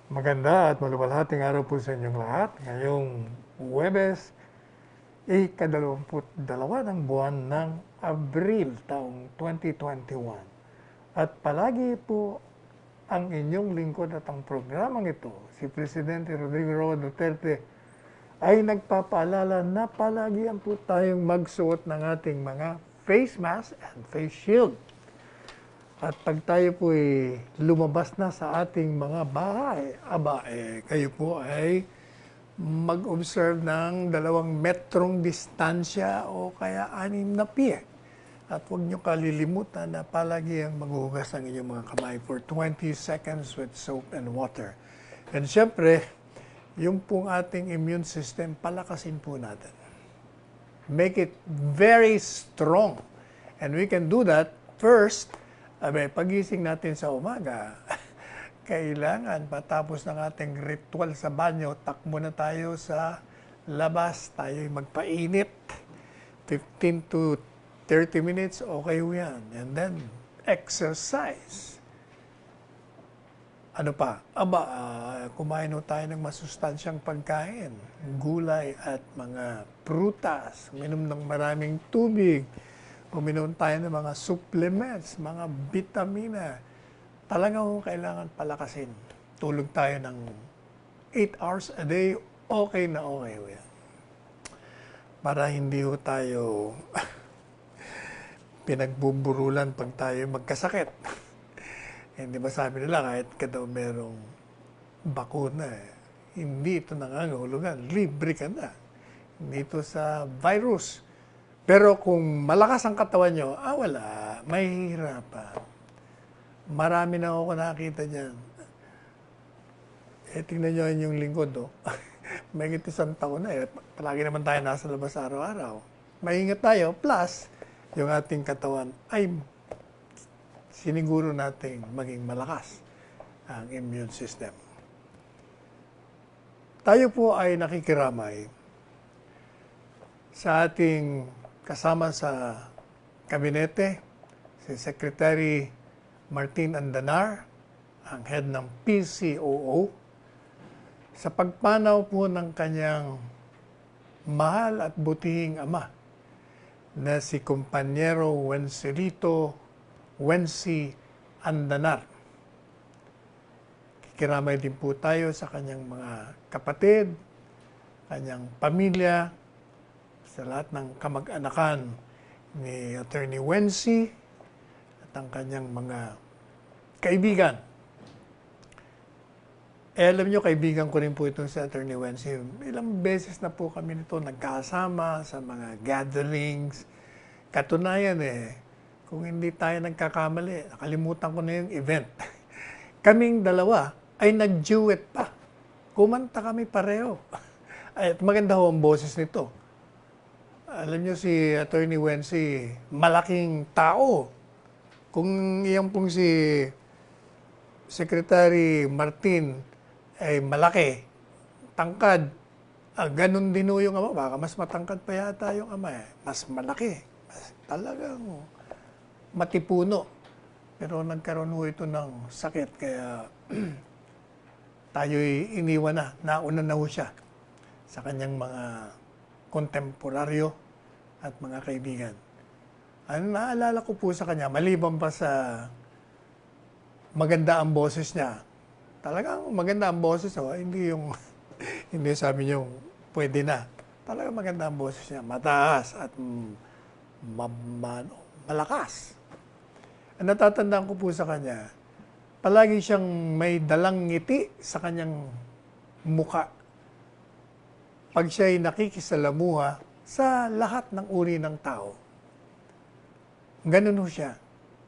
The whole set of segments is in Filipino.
Maganda at maluwalhating araw po sa inyong lahat. Ngayong Huwebes, ika-22 ng buwan ng Abril taong 2021. At palagi po ang inyong lingkod at ang programang ito, si Presidente Rodrigo Roa Duterte, ay nagpapaalala na palagi po tayong magsuot ng ating mga face mask and face shield. At pag tayo po ay lumabas na sa ating mga bahay, kayo po ay mag-observe ng 2 metrong distansya o kaya 6 na pie. At huwag nyo kalilimutan na palagi ang maghuhugas ng inyong mga kamay for 20 seconds with soap and water. And syempre, yung pong ating immune system, palakasin po natin. Make it very strong. And we can do that first. Pagising natin sa umaga, kailangan patapos ng ating ritual sa banyo, takbo na tayo sa labas, tayo magpainit. 15 to 30 minutes, okay yan. And then, exercise. Ano pa? Kumain tayo ng masustansyang pagkain, gulay at mga prutas, minom ng maraming tubig, uminom tayo ng mga supplements, mga vitamina. Talagang kailangan palakasin. Tulog tayo ng 8 hours a day, okay na okay. Para hindi tayo pinagbuburulan pag tayo magkasakit. Hindi ba sabi nila kahit daw merong bakuna, hindi ito nangangahulugan, libre ka na. Hindi ito sa virus. Pero kung malakas ang katawan nyo, wala, mahihirapan. Marami na ako nakita dyan. Tingnan nyo yung lingkod, may 1 taon na palagi naman tayo nasa labas araw-araw. Maingat tayo, plus, yung ating katawan ay siniguro natin maging malakas ang immune system. Tayo po ay nakikiramay sa ating kasama sa kabinete, si Secretary Martin Andanar, ang head ng PCOO, sa pagpanaw po ng kanyang mahal at butihing ama na si Kumpanyero Wencelito Wency Andanar. Kikiramay din po tayo sa kanyang mga kapatid, kanyang pamilya, sa lahat ng kamag-anakan ni Attorney Wency at ang kanyang mga kaibigan. Alam nyo, kaibigan ko rin po itong si Attorney Wency. Ilang beses na po kami nito nagkasama sa mga gatherings. Katunayan kung hindi tayo nagkakamali, nakalimutan ko na yung event. Kaming dalawa ay nag-duet pa. Kumanta kami pareho. At maganda ho ang boses nito. Alam nyo si Attorney Wency, malaking tao. Kung iyan pong si Secretary Martin ay malaki, tangkad, ganun din yung ama. Baka mas matangkad pa yata yung ama. Mas malaki. Talagang matipuno. Pero nagkaroon ho ito ng sakit. Kaya tayo'y iniwan na. Nauna na ho siya sa kanyang mga kontemporaryo at mga kaibigan. Ano naalala ko po sa kanya, maliban pa sa maganda ang boses niya. Talagang maganda ang boses, hindi yung hindi sabi niyo pwede na. Talagang maganda ang boses niya, mataas at malakas. Ang natatandaan ko po sa kanya, palagi siyang may dalang ngiti sa kanyang muka pag siya'y nakikisalamuha sa lahat ng uri ng tao. Ganun ho siya.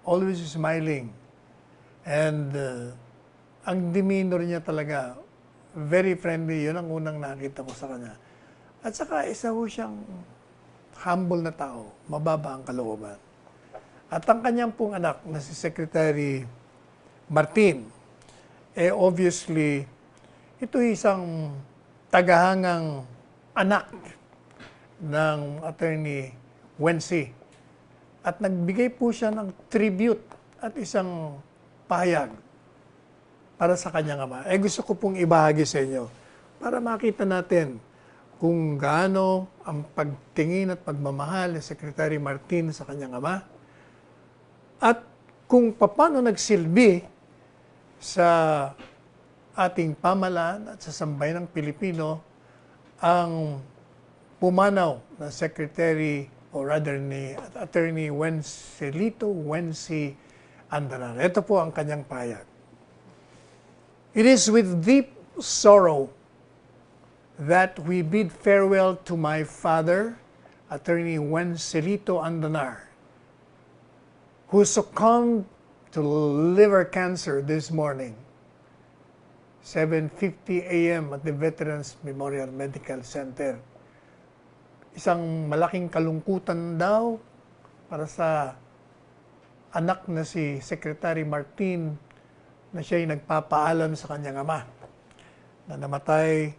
Always smiling. And ang demeanor niya talaga, very friendly. Yun ang unang nakita ko sa kanya. At saka isa ho siyang humble na tao. Mababa ang kalooban. At ang kanyang pong anak na si Secretary Martin, obviously, ito isang tagahangang anak ng Attorney Wency. At nagbigay po siya ng tribute at isang pahayag para sa kanyang ama. Gusto ko pong ibahagi sa inyo para makita natin kung gaano ang pagtingin at pagmamahal ni Secretary Martin sa kanyang ama at kung paano nagsilbi sa ating pamalaan at sa sambayanang Pilipino ang pumanaw na Secretary o rather ni Attorney Wencelito Wency Andanar. Ito po ang kanyang pahayag. It is with deep sorrow that we bid farewell to my father, Attorney Wencelito Andanar, who succumbed to liver cancer this morning, 7:50 a.m. at the Veterans Memorial Medical Center. Isang malaking kalungkutan daw para sa anak na si Secretary Martin na siya'y nagpapaalam sa kanyang ama na namatay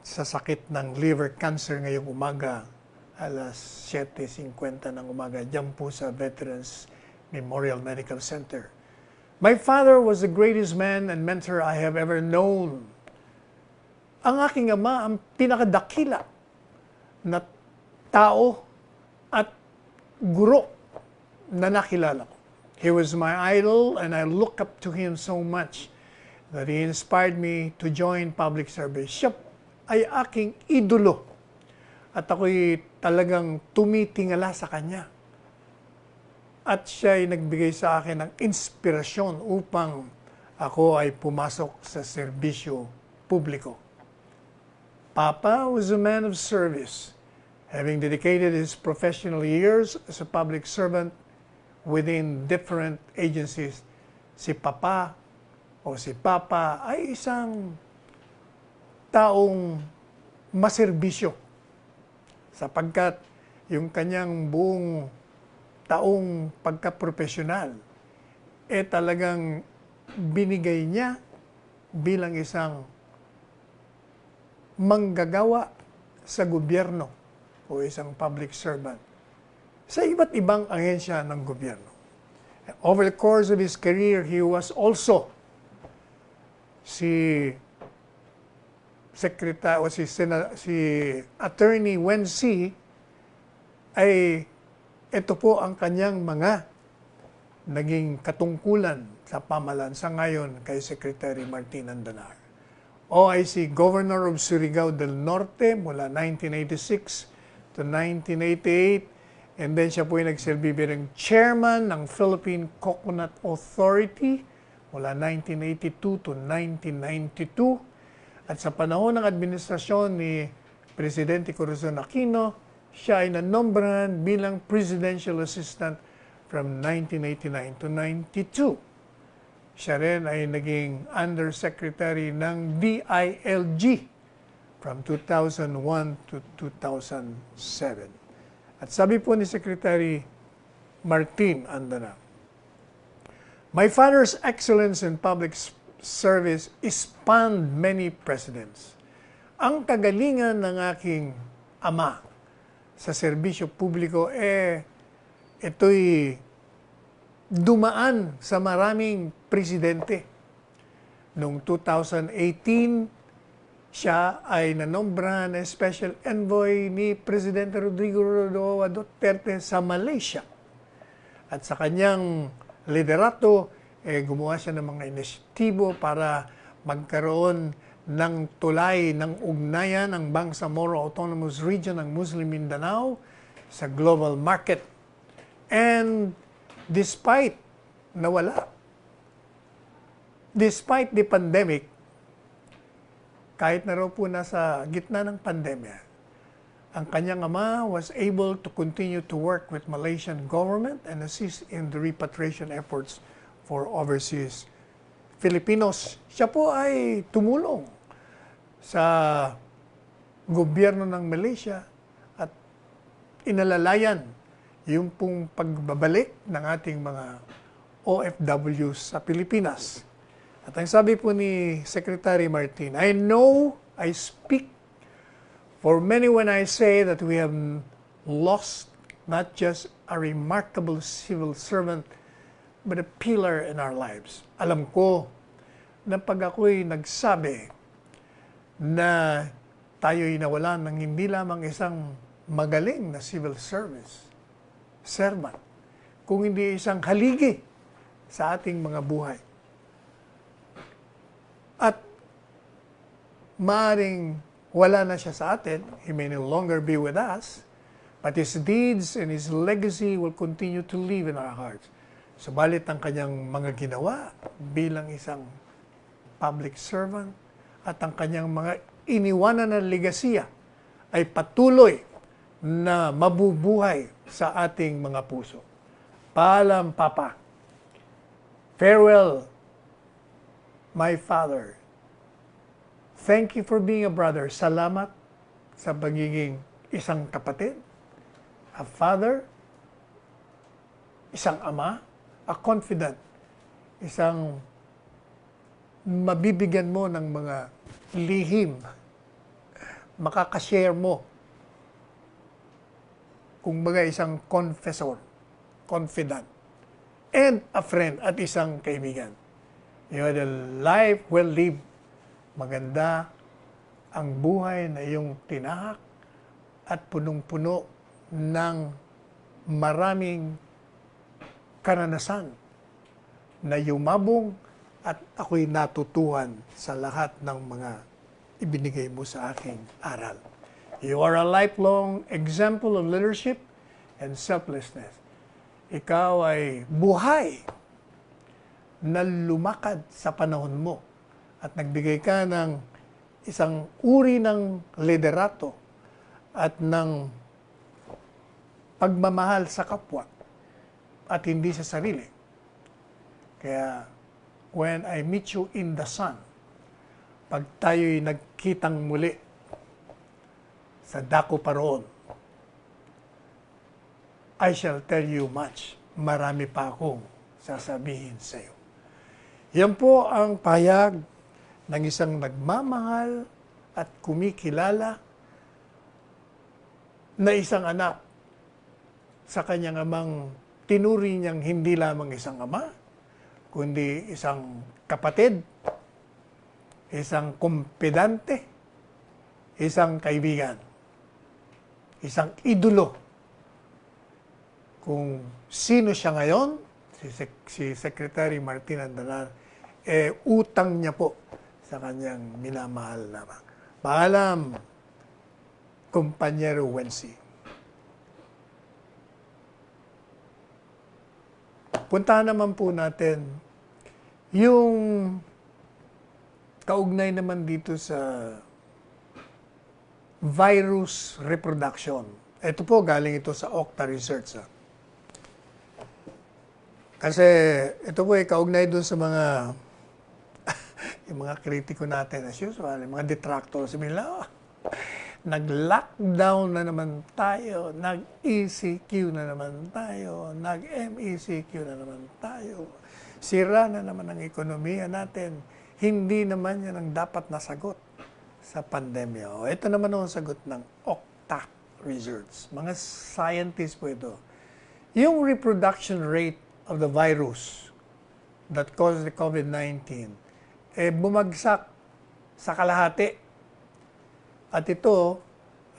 sa sakit ng liver cancer ngayong umaga alas 7:50 ng umaga dyan po sa Veterans Memorial Medical Center. My father was the greatest man and mentor I have ever known. Ang aking ama ang pinakadakila na tao at guro na nakilala ko. He was my idol and I look up to him so much that he inspired me to join public service. Siya ay aking idolo at ako'y talagang tumitingala sa kanya. At siya ay nagbigay sa akin ng inspirasyon upang ako ay pumasok sa serbisyo publiko. Papa was a man of service, having dedicated his professional years as a public servant within different agencies. Si Papa o si Papa ay isang taong maserbisyo sapagkat yung kanyang buong taong pagkaprofesyonal talagang binigay niya bilang isang manggagawa sa gobyerno o isang public servant sa iba't ibang ahensya ng gobyerno. Over the course of his career, he was also si Attorney Wency ay ito po ang kanyang mga naging katungkulan sa pamahalaan sa ngayon kay Secretary Martin Andanar. OIC Governor of Surigao del Norte mula 1986 to 1988. And then siya po ay nagsilbi bilang chairman ng Philippine Coconut Authority mula 1982 to 1992. At sa panahon ng administrasyon ni Presidente Corazon Aquino, siya ay nanombrahan bilang Presidential Assistant from 1989 to 92. Siya rin ay naging Undersecretary ng DILG from 2001 to 2007. At sabi po ni Secretary Martin Andanar, my father's excellence in public service spanned many presidents. Ang kagalingan ng aking ama sa serbisyo publiko ito'y dumaan sa maraming presidente. Noong 2018, siya ay nanombrahan na Special Envoy ni Presidente Rodrigo Roa Duterte sa Malaysia. At sa kanyang liderato, gumawa siya ng mga inisyatibo para magkaroon ng tulay ng ugnayan ng Bangsamoro Autonomous Region ng Muslim Mindanao sa global market. And despite the pandemic, kahit na raw po nasa gitna ng pandemya, ang kanyang ama was able to continue to work with Malaysian government and assist in the repatriation efforts for overseas Filipinos. Siya po ay tumulong sa gobyerno ng Malaysia at inalalayan yung pong pagbabalik ng ating mga OFWs sa Pilipinas. At ang sabi po ni Secretary Martin, I know I speak for many when I say that we have lost not just a remarkable civil servant, but a pillar in our lives. Alam ko na pag ako'y nagsabi na tayo'y nawalan ng hindi lamang isang magaling na civil service, servant, kung hindi isang haligi sa ating mga buhay. At maaring wala na siya sa atin, he may no longer be with us, but his deeds and his legacy will continue to live in our hearts. Subalit ang kanyang mga ginawa bilang isang public servant at ang kanyang mga iniwanan na legasiya ay patuloy na mabubuhay sa ating mga puso. Paalam, Papa. Farewell, my father. Thank you for being a brother. Salamat sa pagiging isang kapatid, a father, isang ama, a confidant, isang mabibigyan mo ng mga lihim, makakashare mo, kung baga isang confessor, confidant, and a friend at isang kaibigan. You had a life well lived. Maganda ang buhay na iyong tinahak at punong-puno ng maraming karanasan na yumabong at ako'y natutuhan sa lahat ng mga ibinigay mo sa aking aral. You are a lifelong example of leadership and selflessness. Ikaw ay buhay na lumakad sa panahon mo at nagbigay ka ng isang uri ng liderato at ng pagmamahal sa kapwa at hindi sa sarili. Kaya, when I meet you in the sun, pag tayo'y nagkitang muli sa dako paroon, I shall tell you much. Marami pa akong sasabihin sa iyo. Yan po ang pahayag ng isang nagmamahal at kumikilala na isang anak sa kanyang amang tinuri niyang hindi lamang isang ama, kundi isang kapatid, isang kumpidante, isang kaibigan, isang idolo. Kung sino siya ngayon, si Secretary Martin Andanar, utang niya po sa kanyang minamahal lamang. Paalam, Kumpanyero Wency. Puntahan naman po natin yung kaugnay naman dito sa virus reproduction. Ito po, galing ito sa Okta Research. Kasi ito po ay kaugnay dun sa mga yung mga kritiko natin as usual, yung mga detractors, sabi nila, nag-lockdown na naman tayo, nag-ECQ na naman tayo, nag-MECQ na naman tayo, sira na naman ang ekonomiya natin, hindi naman yan ang dapat na sagot sa pandemya. O, ito naman ang sagot ng Okta Research. Mga scientists po ito. Yung reproduction rate of the virus that caused the COVID-19, bumagsak sa kalahati. At ito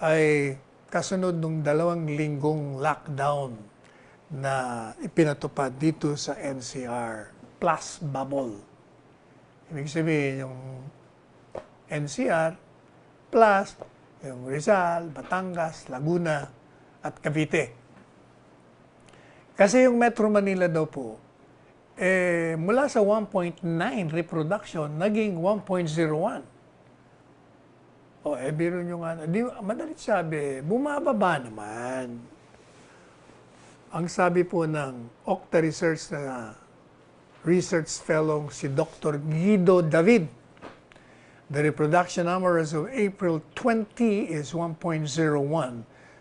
ay kasunod ng 2 linggong lockdown na ipinatupad dito sa NCR plus bubble. Ibig sabihin yung NCR plus yung Rizal, Batangas, Laguna at Cavite. Kasi yung Metro Manila daw po, mula sa 1.9 reproduction, naging 1.01. O, biro nyo nga, madalit sabi, bumababa naman. Ang sabi po ng Okta Research na research fellow si Dr. Guido David, the reproduction number as of April 20 is 1.01.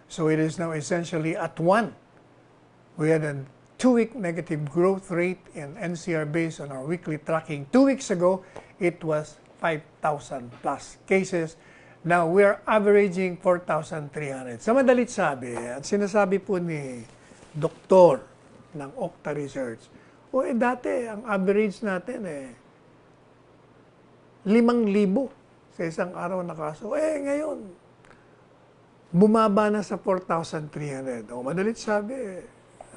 So it is now essentially at 1. We had a 2-week negative growth rate in NCR based on our weekly tracking. 2 weeks ago, it was 5,000 plus cases. Now, we are averaging 4,300. Sa madalit sabi, at sinasabi po ni doktor ng Okta Research, dati, ang average natin 5,000 sa isang araw na kaso. Ngayon, bumaba na sa 4,300. O madalit sabi,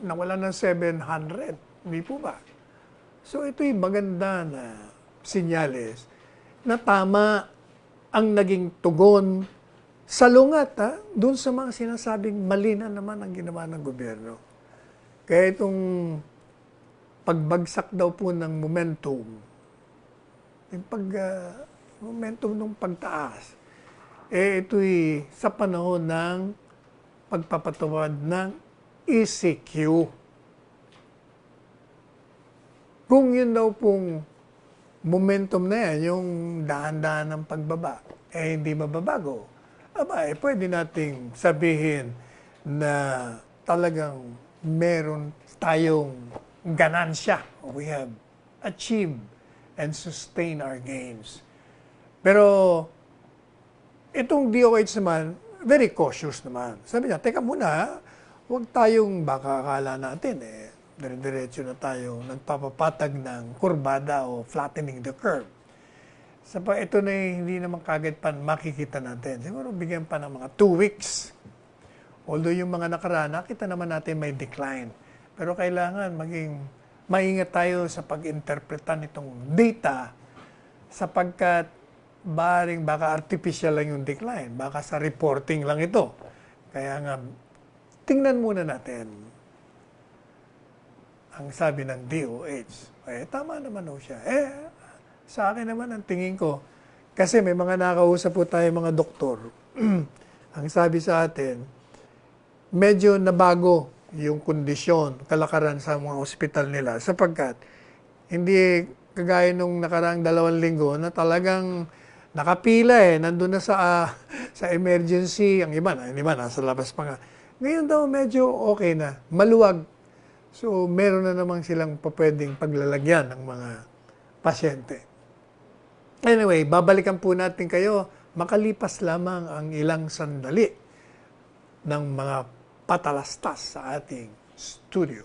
nawala ng 700. Hindi po ba? So ito'y maganda na sinyales na tama ang naging tugon salungat doon sa mga sinasabing mali na naman ang ginawa ng gobyerno. Kaya itong pagbagsak daw po ng momentum, yung momentum ng pagtaas, ito'y sa panahon ng pagpapatawad ng ECQ. Kung yun daw pong momentum na yan, yung dahan-dahan ng pagbaba, hindi mababago, pwede nating sabihin na talagang meron tayong ganansya. We have achieved and sustained our gains. Pero itong DOH naman, very cautious naman. Sabi niya, teka muna, huwag tayong baka akala natin dire-diretso na tayo nagpapapatag ng kurbada o flattening the curve. Ito na hindi naman kagad pa makikita natin. Siguro bigyan pa ng mga 2 weeks. Although yung mga nakaraan, nakita naman natin may decline. Pero kailangan maging maingat tayo sa pag-interpreta nitong data sapagkat baka artificial lang yung decline. Baka sa reporting lang ito. Kaya nga, tingnan muna natin ang sabi ng DOH. Tama naman ho siya. Sa akin naman ang tingin ko, kasi may mga nakausap po tayo mga doktor. Ang sabi sa atin, medyo nabago yung kondisyon, kalakaran sa mga ospital nila sapagkat hindi kagaya nung nakaraang 2 linggo na talagang nakapila nandun na sa emergency, ang iba nasa labas pa nga. Ngayon daw medyo okay na, maluwag. So, meron na namang silang pwedeng paglalagyan ng mga pasyente. Anyway, babalikan po natin kayo makalipas lamang ang ilang sandali ng mga patalastas sa ating studio.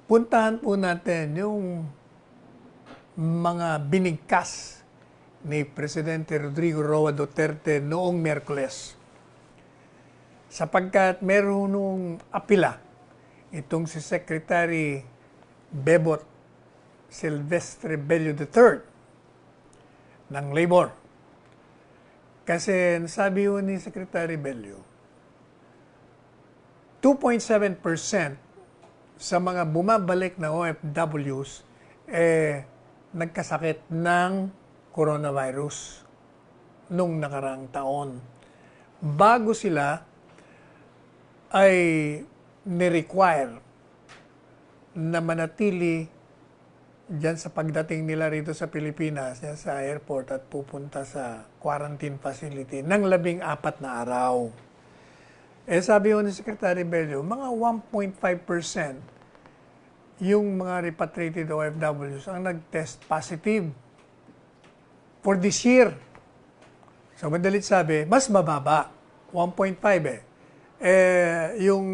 Puntahan po natin yung mga binigkas ni Presidente Rodrigo Roa Duterte noong Miyerkules. Sapagkat meron nung apila itong si Secretary Bebot Silvestre Bello III ng Labor. Kasi sabi yun ni Secretary Bello, 2.7% sa mga bumabalik na OFWs, nagkasakit ng coronavirus nung nakaraang taon. Bago sila ay ni-require na manatili dyan sa pagdating nila rito sa Pilipinas, sa airport at pupunta sa quarantine facility ng 14 na araw. Sabi ho ni Secretary Bello, mga 1.5% yung mga repatriated OFWs ang nag-test positive for this year. So, madalit sabi, mas mababa, 1.5 yung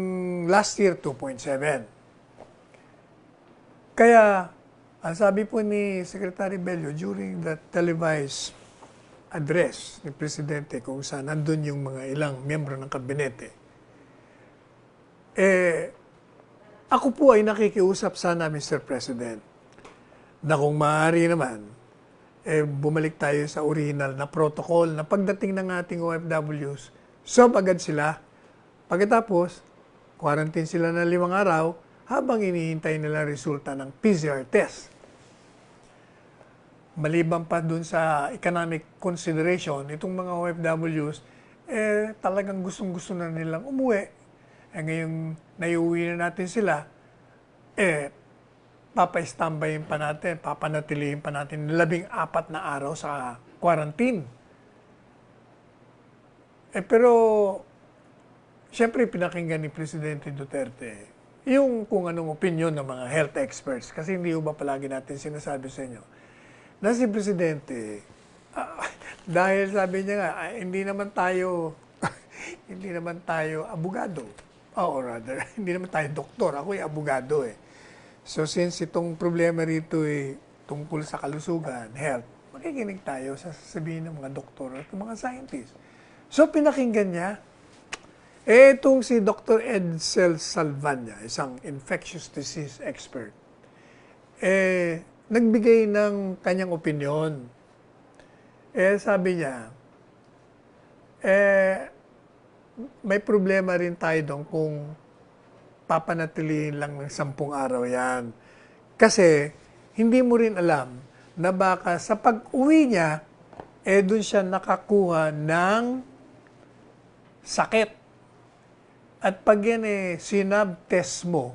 last year, 2.7. Kaya, ang sabi po ni Secretary Bello during the televised address ni Presidente kung saan nandun yung mga ilang miyembro ng kabinete, ako po ay nakikiusap sana, Mr. President, na kung maaari naman, bumalik tayo sa original na protocol na pagdating ng ating OFWs, swab agad sila. Pagkatapos, quarantine sila ng 5 araw habang inihintay nila resulta ng PCR test. Maliban pa dun sa economic consideration, itong mga OFWs, talagang gustong-gusto na nilang umuwi. Ngayong naiuwi na natin sila, papa-standbyin pa natin, papanatilihin pa natin 14 na araw sa quarantine. Pero, siyempre pinakinggan ni Presidente Duterte yung kung anong opinion ng mga health experts. Kasi hindi ba palagi natin sinasabi sa inyo na si Presidente, dahil sabi niya nga, hindi naman tayo hindi naman tayo abogado. Or rather, hindi naman tayo doktor. Ako'y abogado eh. So since itong problema rito ay tungkol sa kalusugan, health, makikinig tayo sa sasabihin ng mga doktor at mga scientists. So pinakinggan niya, itong si Dr. Edsel Salvania, isang infectious disease expert, nagbigay ng kanyang opinion. Sabi niya, may problema rin tayo doon kung papanatilihin lang ng 10 araw yan. Kasi, hindi mo rin alam na baka sa pag-uwi niya, doon siya nakakuha ng sakit. At pag yan sinab test mo,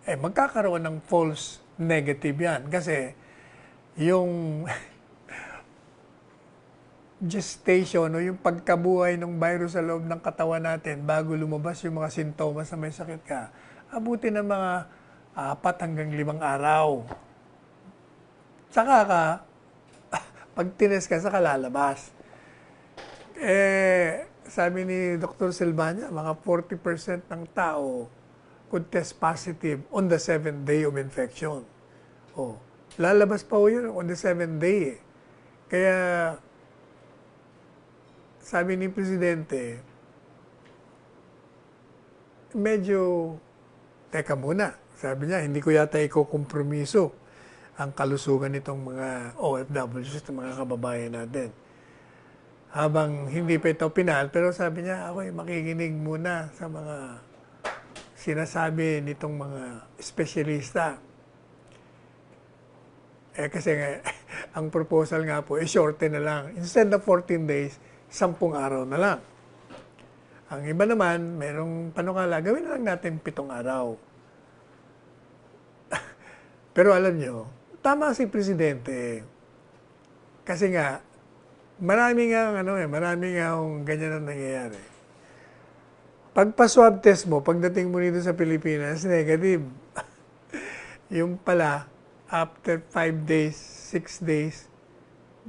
magkakaroon ng false negative yan. Kasi, yung gestation o yung pagkabuhay ng virus sa loob ng katawan natin bago lumabas yung mga sintomas na may sakit ka, abuti ng mga 4 hanggang 5 araw. Saka ka, pag tines ka, saka lalabas. Sabi ni Dr. Silvania, mga 40% ng tao could test positive on the 7th day of infection. Lalabas pa yun on the 7th day. Kaya, sabi ni Presidente, medyo, teka muna, sabi niya, hindi ko yata ikukompromiso ang kalusugan nitong mga OFWs, itong mga kababayan natin. Habang hindi pa ito pinal, pero sabi niya, ako'y makikinig muna sa mga sinasabi nitong mga espesyalista. Kasi ang proposal nga po, shorten na lang. Instead of 14 days, 10 araw na lang. Ang iba naman, merong panukala, gawin na lang natin 7 araw. Pero alam nyo, tama si Presidente. Kasi nga, marami nga ganyan ang nangyayari. Pagpa-swab test mo, pagdating mo dito sa Pilipinas, negative. Yung pala, after 5 days, 6 days,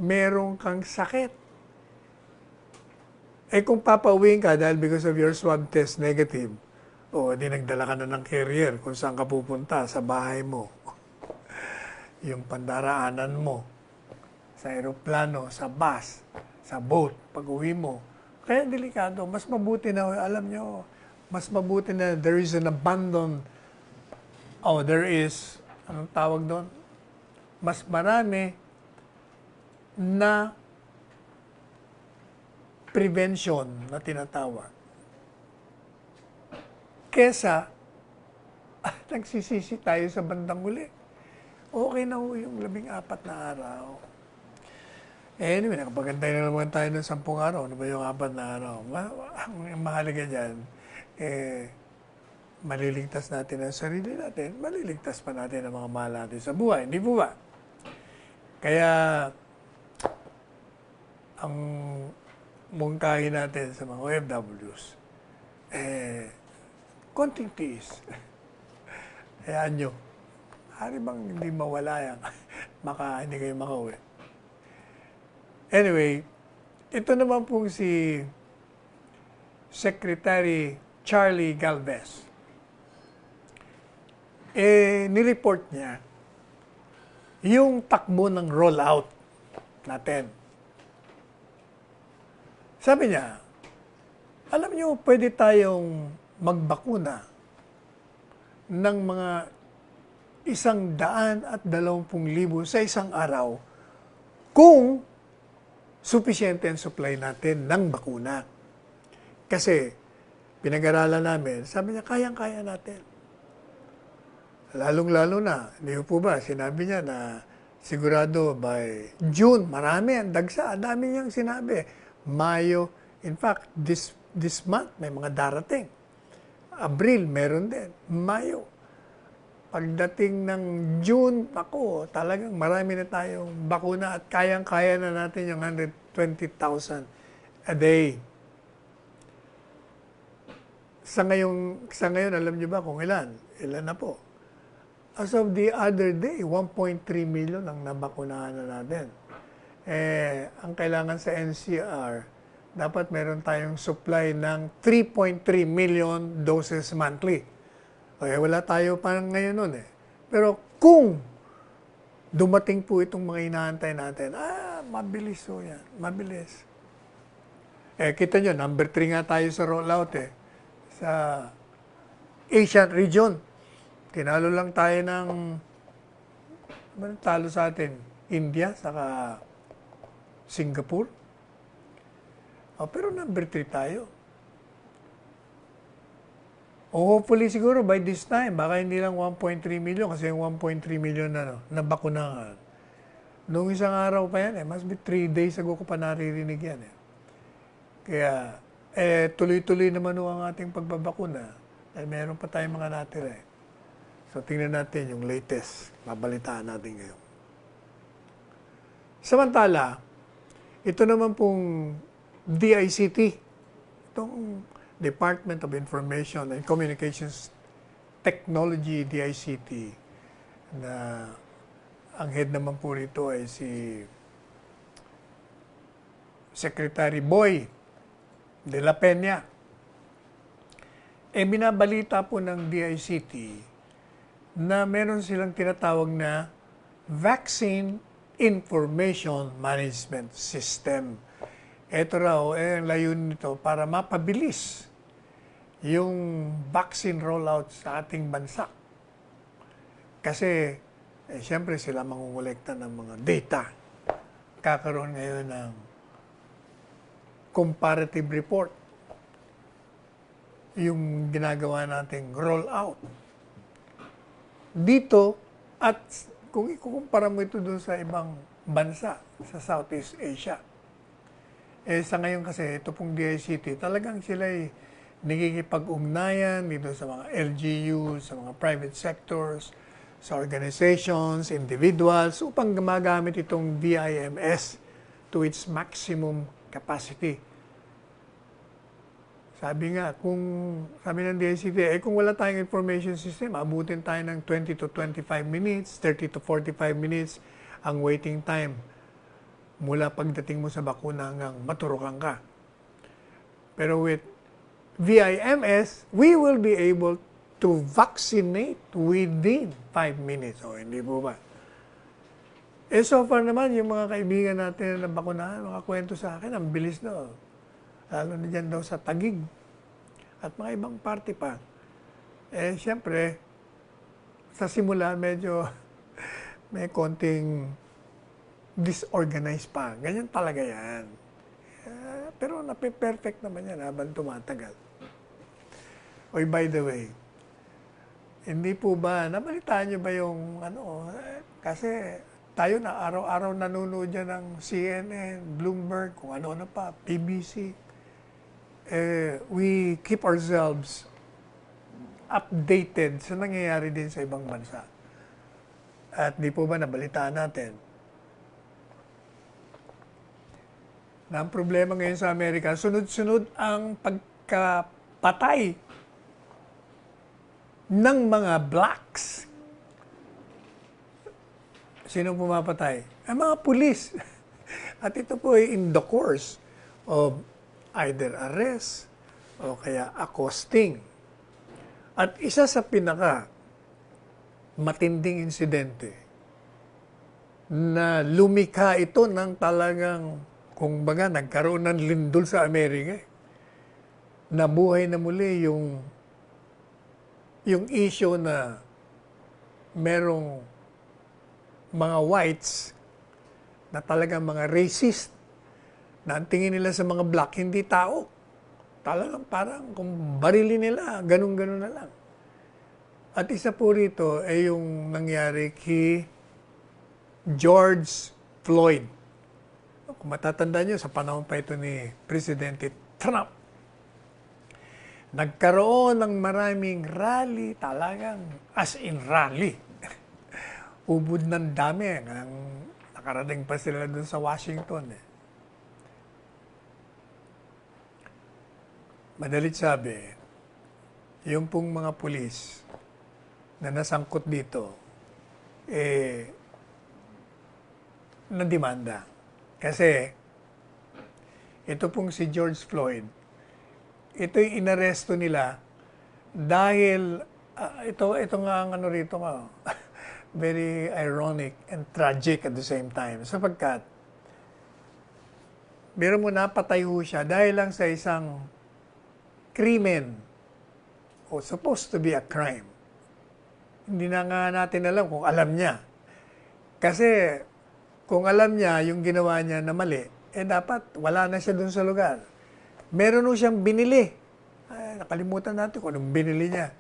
meron kang sakit. Kung papauwiin ka dahil because of your swab test negative, di nagdala ka na ng carrier kung saan ka pupunta, sa bahay mo. Yung pandaraanan mo, sa aeroplano, sa bus, sa boat, pag-uwi mo. Kaya delikado, mas mabuti na, alam nyo, mas mabuti na there is an abandon, there is, anong tawag doon? Mas marami na prevention na tinatawag. Kesa, nagsisisi tayo sa bandang huli. Okay na yung 14 na araw. Anyway, nakapagantay na naman tayo ng 10 araw. Ano ba yung 4 na araw? Ang mahalaga dyan, maliligtas natin ang sarili natin, maliligtas pa natin ang mga mahal natin sa buhay. Hindi po ba? Kaya, ang mungkahi natin sa mga OFWs, konting tiis. Hayaan nyo. Hari bang hindi mawala yan? Hindi kayo makauwi. Anyway, ito naman pong si Secretary Charlie Galvez. Nireport niya yung takbo ng rollout natin. Sabi niya, alam niyo, pwede tayong magbakuna ng mga 120,000 sa isang araw kung sufficient ang supply natin ng bakuna. Kasi, pinag-aralan namin, sabi niya, kayang-kaya natin. Lalong-lalo na, hindi po ba, sinabi niya na sigurado by June, marami ang dagsa. Ang dami niyang sinabi. Mayo, in fact, this month may mga darating. Abril, meron din. Mayo. Pagdating ng June, ako, talagang marami na tayong bakuna at kayang-kaya na natin yung 120,000 a day. Sa ngayon, alam niyo ba kung ilan? Ilan na po? As of the other day, 1.3 million ang nabakunahan na natin. Ang kailangan sa NCR, dapat meron tayong supply ng 3.3 million doses monthly. Okay, wala tayo pa ngayon nun eh. Pero kung dumating po itong mga inaantay natin, mabilis po yan. Mabilis. Kita nyo, number 3 nga tayo sa rollout eh. Sa Asian region. Tinalo lang tayo ng, talo sa atin, India, saka Singapore. Pero number 3 tayo. Hopefully siguro by this time, baka hindi lang 1.3 million kasi yung 1.3 million na bakunahan. Noong isang araw pa yan must be 3 days ago ko pa naririnig yan Kaya, tuloy-tuloy naman ang ating pagbabakuna dahil meron pa tayong mga natira So, tingnan natin yung latest. Babalitaan natin ngayon. Samantala, ito naman pong DICT, itong Department of Information and Communications Technology, DICT, na ang head naman po rito ay si Secretary Boy de la Peña. Binabalita po ng DICT na meron silang tinatawag na Vaccine Information Management System. Ito raw, ang layunin nito para mapabilis yung vaccine rollout sa ating bansa. Kasi, siyempre sila mangungulekta ng mga data. Kakaroon ngayon ng comparative report. Yung ginagawa nating rollout. Dito, at kung ikukumpara mo ito doon sa ibang bansa sa Southeast Asia, sa ngayon kasi, ito pong DICT, talagang sila ay nagkikipag-ugnayan dito sa mga LGU, sa mga private sectors, sa organizations, individuals, upang gumagamit itong VIMS to its maximum capacity. Sabi ng DICT, kung wala tayong information system, abutin tayo ng 20 to 25 minutes, 30 to 45 minutes ang waiting time mula pagdating mo sa bakuna hanggang maturukan ka. Pero with VIMS, we will be able to vaccinate within 5 minutes. Hindi po ba? So far naman, yung mga kaibigan natin na bakunahan, makakwento sa akin, ang bilis na. Lalo na dyan daw sa Taguig at mga ibang parte pa. Siyempre, sa simula medyo may konting disorganized pa. Ganyan talaga yan. Pero nape-perfect naman yan habang tumatagal. By the way, hindi po ba, nabalitaan nyo ba yung kasi tayo na araw-araw nanonood dyan ng CNN, Bloomberg, kung ano-ano pa, BBC. We keep ourselves updated sa nangyayari din sa ibang bansa. At di po ba nabalitaan natin na ang problema ngayon sa Amerika, sunod-sunod ang pagkapatay ng mga blacks. Sino pumapatay? Ang mga pulis. At ito po ay in the course of either arrest o kaya accosting. At isa sa pinaka matinding insidente na lumikha ito ng talagang, kung baga, nagkaroon ng lindol sa Amerika. Nabuhay na muli yung issue na merong mga whites na talagang mga racist na ang tingin nila sa mga black, hindi tao. Talagang parang kung barilin nila, ganun-ganun na lang. At isa po rito ay yung nangyari kay George Floyd. Kung matatandaan nyo, sa panahon pa ito ni Presidente Trump, nagkaroon ng maraming rally, talagang as in rally. Ubod ng dami. Nakarating pa sila dun sa Washington. Madalit sabi, yung pong mga pulis na nasangkot dito, nadimanda. Kasi, ito pong si George Floyd, ito yung inaresto nila dahil, ito nga ang ano rito nga, very ironic and tragic at the same time. Sapagkat, biro mo napatay ho siya dahil lang sa isang krimen o supposed to be a crime. Hindi na nga natin alam kung alam niya. Kasi kung alam niya yung ginawa niya na mali, dapat wala na siya dun sa lugar. Meron ho siyang binili. Nakalimutan natin kung anong binili niya.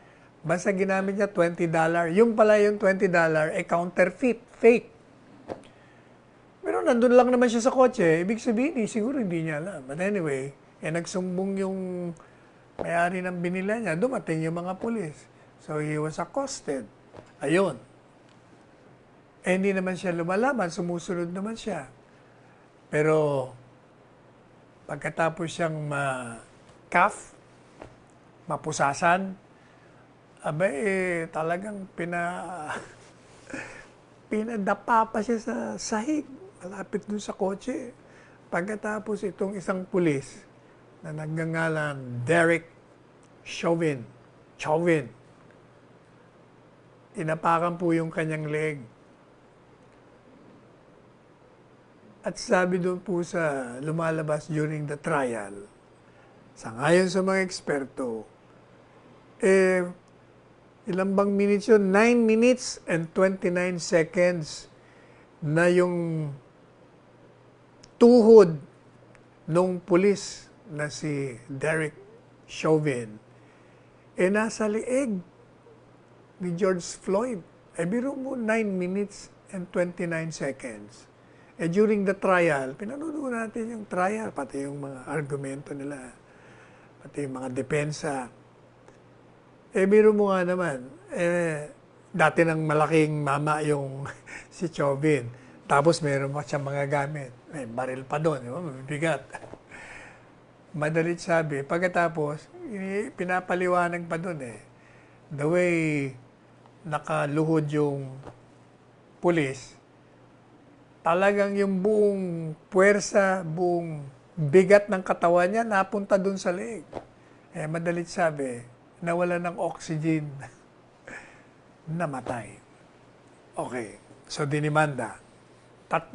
Basta ginamit niya $20. Yung pala yung $20, counterfeit, fake. Pero nandun lang naman siya sa kotse. Ibig sabihin, siguro hindi niya alam. But anyway, nagsumbong yung may-ari ng binila niya. Dumating yung mga pulis. So he was accosted. Ayun. Hindi naman siya lumalaban. Sumusunod naman siya. Pero pagkatapos siyang ma-cuff, mapusasan, talagang pinadapa pa siya sa sahig, malapit dun sa kotse. Pagkatapos itong isang pulis na nagngangalan Derek Chauvin, tinapakan po yung kanyang leg. At sabi doon po sa lumalabas during the trial, sangayon sa mga eksperto, ilang bang minutes yun? 9 minutes and 29 seconds na yung tuhod nung pulis na si Derek Chauvin nasa lieg ni George Floyd. Biro mo 9 minutes and 29 seconds. During the trial, pinanood natin yung trial, pati yung mga argumento nila, pati yung mga depensa. Biro mo nga naman, dati nang malaking mama yung si Chauvin. Tapos meron pa siya mga gamit. May baril pa doon, mabibigat. Madalit sabi, pagkatapos, pinapaliwanag pa doon the way nakaluhod yung pulis, talagang yung buong puwersa, buong bigat ng katawan niya napunta doon sa leeg. Madalit sabi, nawala ng oxygen, namatay. Okay, so dinimanda. 3.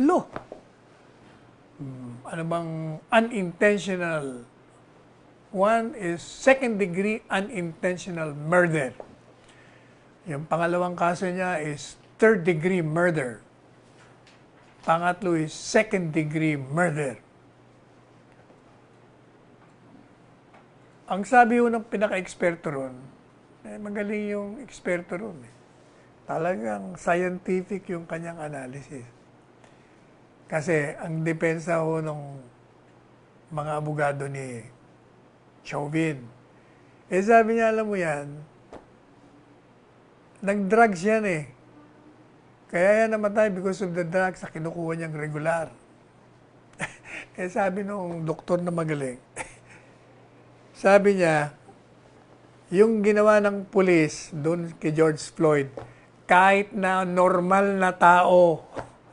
Ano bang unintentional? One is second-degree unintentional murder. Yung pangalawang kaso niya is third-degree murder. Pangatlo is second-degree murder. Ang sabi ko ng pinaka-eksperto ron, magaling yung eksperto ron. Talagang scientific yung kanyang analysis. Kasi ang depensa ho ng mga abogado ni Chauvin, sabi niya, alam mo yan, nag-drugs yan Kaya yan namatay because of the drugs na kinukuha niyang regular. Sabi nung doktor na magaling, sabi niya, yung ginawa ng pulis doon kay George Floyd, kahit na normal na tao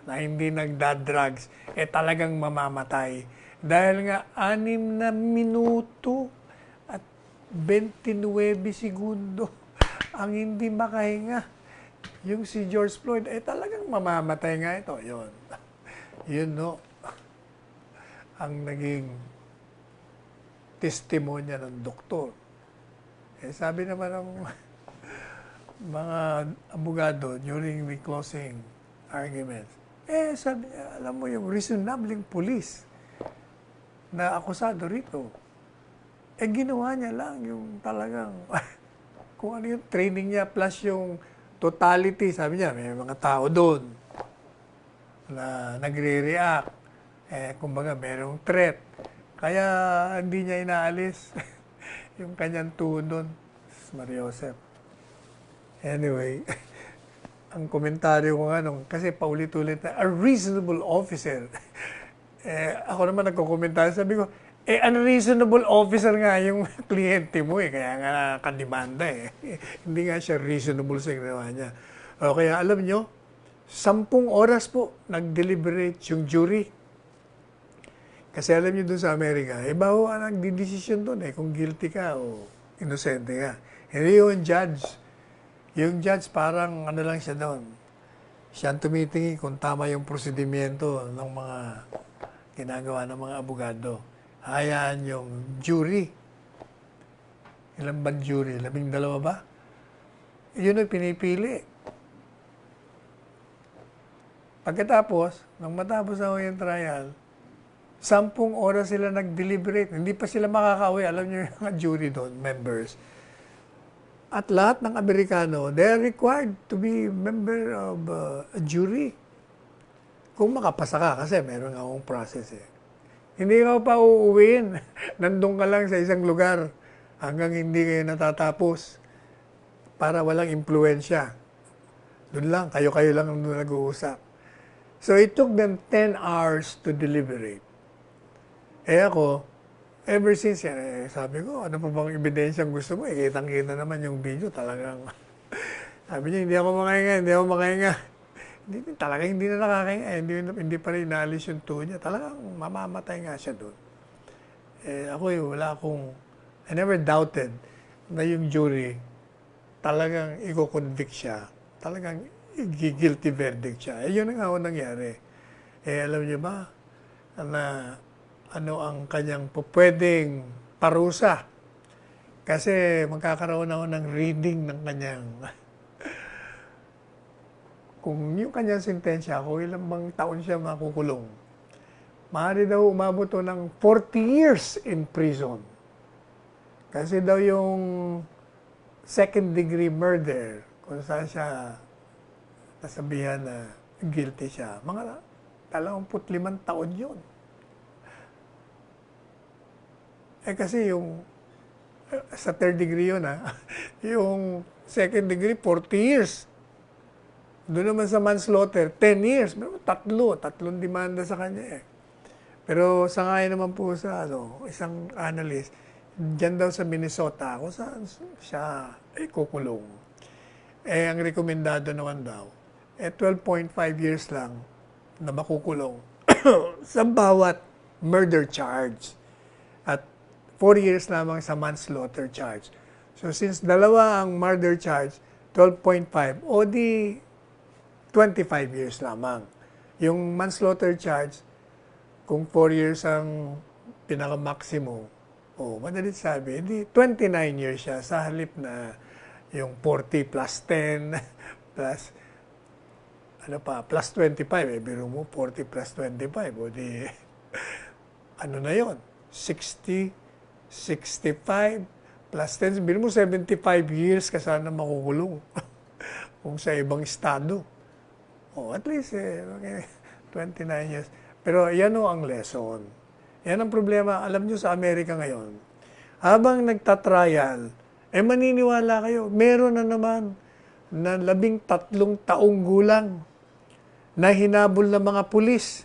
na hindi nagda-drugs, talagang mamamatay. Dahil nga 6 na minuto at 29 segundo ang hindi makahinga. Yung si George Floyd, talagang mamamatay nga ito. Yun, ang naging testimonya ng doktor. Sabi naman ng mga abogado during the closing arguments, sabi niya, alam mo yung reasonabling police na akusado rito, ginawa niya lang yung talagang kung ano yung training niya plus yung totality, sabi niya, may mga tao doon. na nagre-react. Kumbaga, merong threat. Kaya hindi niya inaalis yung kanyang tuhod doon. Mariosep. Anyway, ang komentaryo ko nga nung, kasi paulit-ulit na, a reasonable officer. Ako naman nagko-komentaryo, sabi ko, unreasonable officer nga yung kliyente mo kaya nga nakademanda Hindi nga siya reasonable sa ginawa niya. O kaya alam nyo, 10 oras po nag-deliberate yung jury. Kasi alam nyo dun sa Amerika, bago ka nagdidesisyon dun kung guilty ka o inosente ka. Hindi yung judge. Yung judge parang ano lang siya doon. Siya ang tumitingin kung tama yung prosedimento ng mga ginagawa ng mga abogado. Hayaan yung jury. Ilan ba jury? 12 ba? Yun ang pinipili. Pagkatapos, nang matapos na yung trial, 10 oras sila nag-deliberate. Hindi pa sila makakauwi. Alam niyo yung mga jury doon, members. At lahat ng Amerikano, they are required to be member of a jury. Kung makapasa ka, kasi meron nga akong process Hindi ka pa uuwiin. Nandun ka lang sa isang lugar hanggang hindi kayo natatapos para walang impluensya. Doon lang, kayo-kayo lang nag-uusap. So it took them 10 hours to deliberate. Ako, ever since sabi ko, ano pa bang ebidensyang gusto mo? Kitang-kita naman yung video, talagang, sabi niya, hindi ako makahinga. Talagang hindi na nakakahinga, hindi pa rin inaalis yung tuhod niya. Talagang mamamatay nga siya doon. Ako I never doubted na yung jury talagang i-convict siya. Talagang guilty verdict siya. Yun ang ako nangyari. Alam niyo ba, na ano ang kanyang pwedeng parusa. Kasi magkakaroon ako ng reading ng kanyang kung yung kanyang sentensya, kung ilang bang taon siya makukulong. Maaari daw umabot ng 40 years in prison. Kasi daw yung second-degree murder, kung saan siya nasabihan na guilty siya, mga 25 taon yun. Kasi yung sa third degree yun yung second degree, 40 years. Doon naman sa manslaughter, 10 years. Tatlong demanda sa kanya Pero sangayon naman po sa isang analyst, dyan daw sa Minnesota, kung saan siya kukulong. Ang rekomendado naman daw, 12.5 years lang na makukulong sa bawat murder charge. At 4 years lamang sa manslaughter charge. So since dalawa ang murder charge, 12.5, o di 25 years lamang. Yung manslaughter charge, kung 4 years ang pinaka-maximum, madalit sabi, hindi 29 years siya sa halip na yung 40 plus 10 plus plus 25. Biro mo 40 plus 25, o di ano na yon 60, 65 plus 10, biro mo 75 years ka sana makukulong kung sa ibang estado. At least 29 years. Pero yan ang lesson. Yan ang problema. Alam nyo sa Amerika ngayon, habang nagtatrial, maniniwala kayo, meron na naman na 13 taong gulang na hinabol ng mga pulis.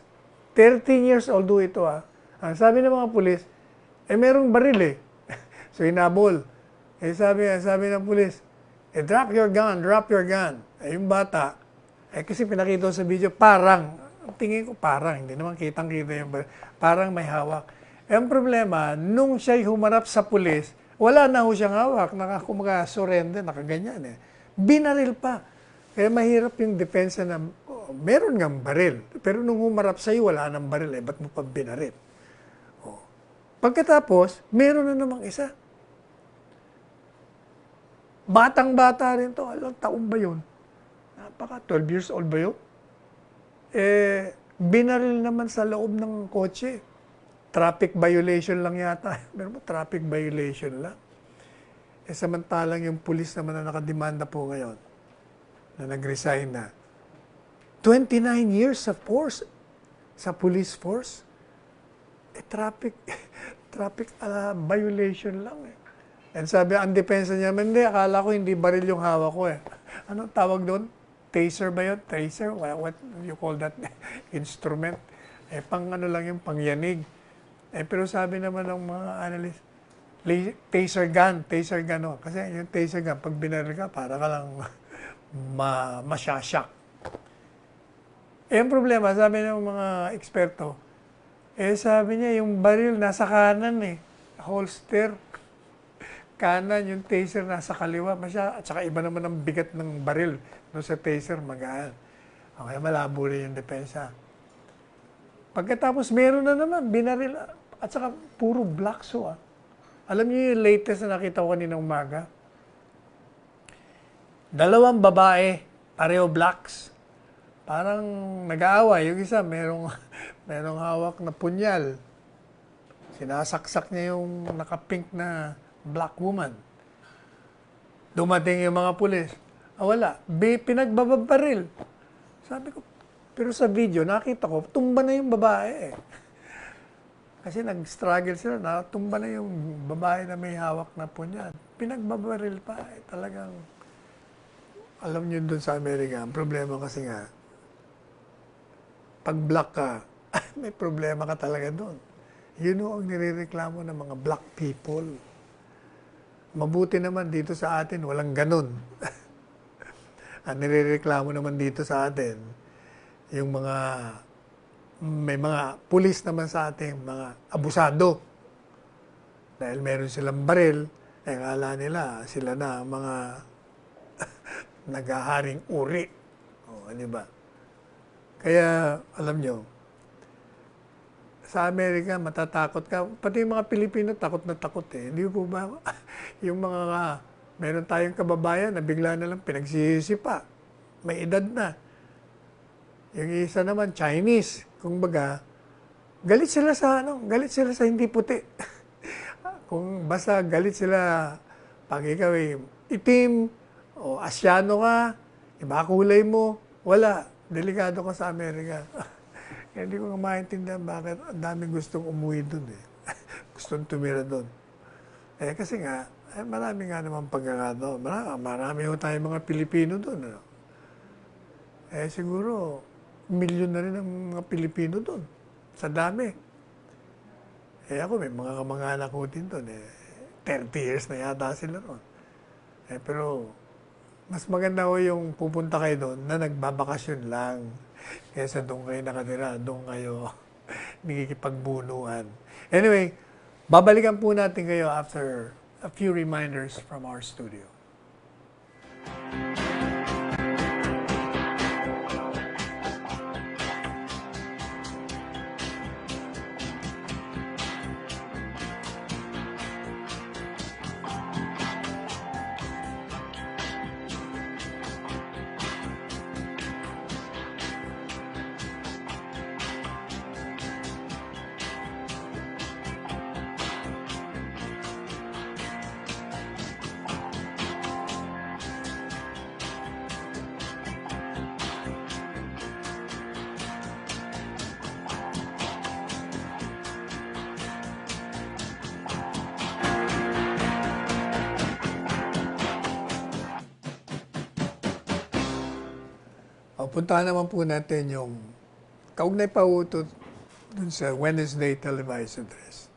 13 years old ito Ang sabi ng mga pulis, merong baril So hinabol. Sabi ng pulis, drop your gun. Yung bata, kasi pinakita sa video, tingin ko hindi naman kitang-kita yung baril. Parang may hawak. Ang problema, nung siya'y humarap sa pulis, wala na siyang hawak, surrender, nakaganyan Binaril pa. Kaya mahirap yung depensa na, meron ngang baril. Pero nung humarap sa'yo, wala nang baril, ba't mo pa binaril? Pagkatapos, meron na namang isa. Batang-bata rin to. Alang taon ba yun? 12 years old ba yun? Binaril naman sa loob ng kotse. Traffic violation lang yata. Meron mo, traffic violation lang. Samantalang yung pulis naman na nakademanda po ngayon, na nag-resign na, 29 years sa force, sa police force. Traffic violation lang eh. And sabi, ang depensa niya, hindi, akala ko hindi baril yung hawak ko eh. Anong tawag doon? Taser ba yun? Taser? What you call that instrument? Pang ano lang yung pangyanig. Pero sabi naman ng mga analyst, taser gun, oh. Kasi yung taser gun, pag binaril ka, para ka lang masyasyak. Ang problema, sabi ng mga eksperto, sabi niya, yung baril nasa kanan eh. Holster. Kanan, yung taser nasa kaliwa. At saka iba naman ang bigat ng baril no, sa taser, magaan. Okay, malabo rin yung depensa. Pagkatapos, meron na naman, binaril. At saka, puro blackso ah. Alam niyo yung latest na nakita ko kanina umaga? 2 babae, pareho blacks. Parang nag-aaway. Yung isa, merong hawak na punyal. Sinasaksak niya yung naka-pink na black woman. Dumating yung mga pulis. Wala. Pinagbabaril. Sabi ko, pero sa video, nakita ko, tumba na yung babae eh. Kasi nag-struggle sila, tumba na yung babae na may hawak na punyal. Pinagbabaril pa eh. Talagang, alam niyo doon sa Amerika, ang problema kasi nga, pag black ka, may problema ka talaga doon. Yun ang nirereklamo ng mga black people. Mabuti naman dito sa atin, walang ganun. Ang nirereklamo naman dito sa atin, yung may mga pulis naman sa atin, mga abusado. Dahil meron silang baril, akala nila sila na mga naghaharing uri. Di ba? Kaya, alam nyo, sa Amerika, matatakot ka. Pati yung mga Pilipino, takot na takot eh. Hindi po ba? Yung mga, meron tayong kababayan na bigla na lang pinagsisisi pa. May edad na. Yung isa naman, Chinese. Kung baga, galit sila sa hindi puti. Kung basta galit sila, pag ikaw itim, o Asyano ka, iba kulay mo, wala. Delikado ka sa Amerika. Kaya hindi ko maintindihan bakit ang daming gustong umuwi doon eh. Gustong tumira doon. Kasi nga, marami nga naman pagkakataon. Marami ho tayong mga Pilipino doon. Ano? Siguro, milyon na rin ang mga Pilipino doon. Sa dami. Ako, may mga kamag-anak ko din doon. 30 years na yata sila doon. Pero, mas maganda ho yung pupunta kayo doon na nagbabakasyon lang. Kesa doon kayo nakatira, doon kayo nakikipagbunuan. Anyway, babalikan po natin kayo after a few reminders from our studio. Puntahan naman po natin yung kaugnay pa ito dun sa Wednesday televised address.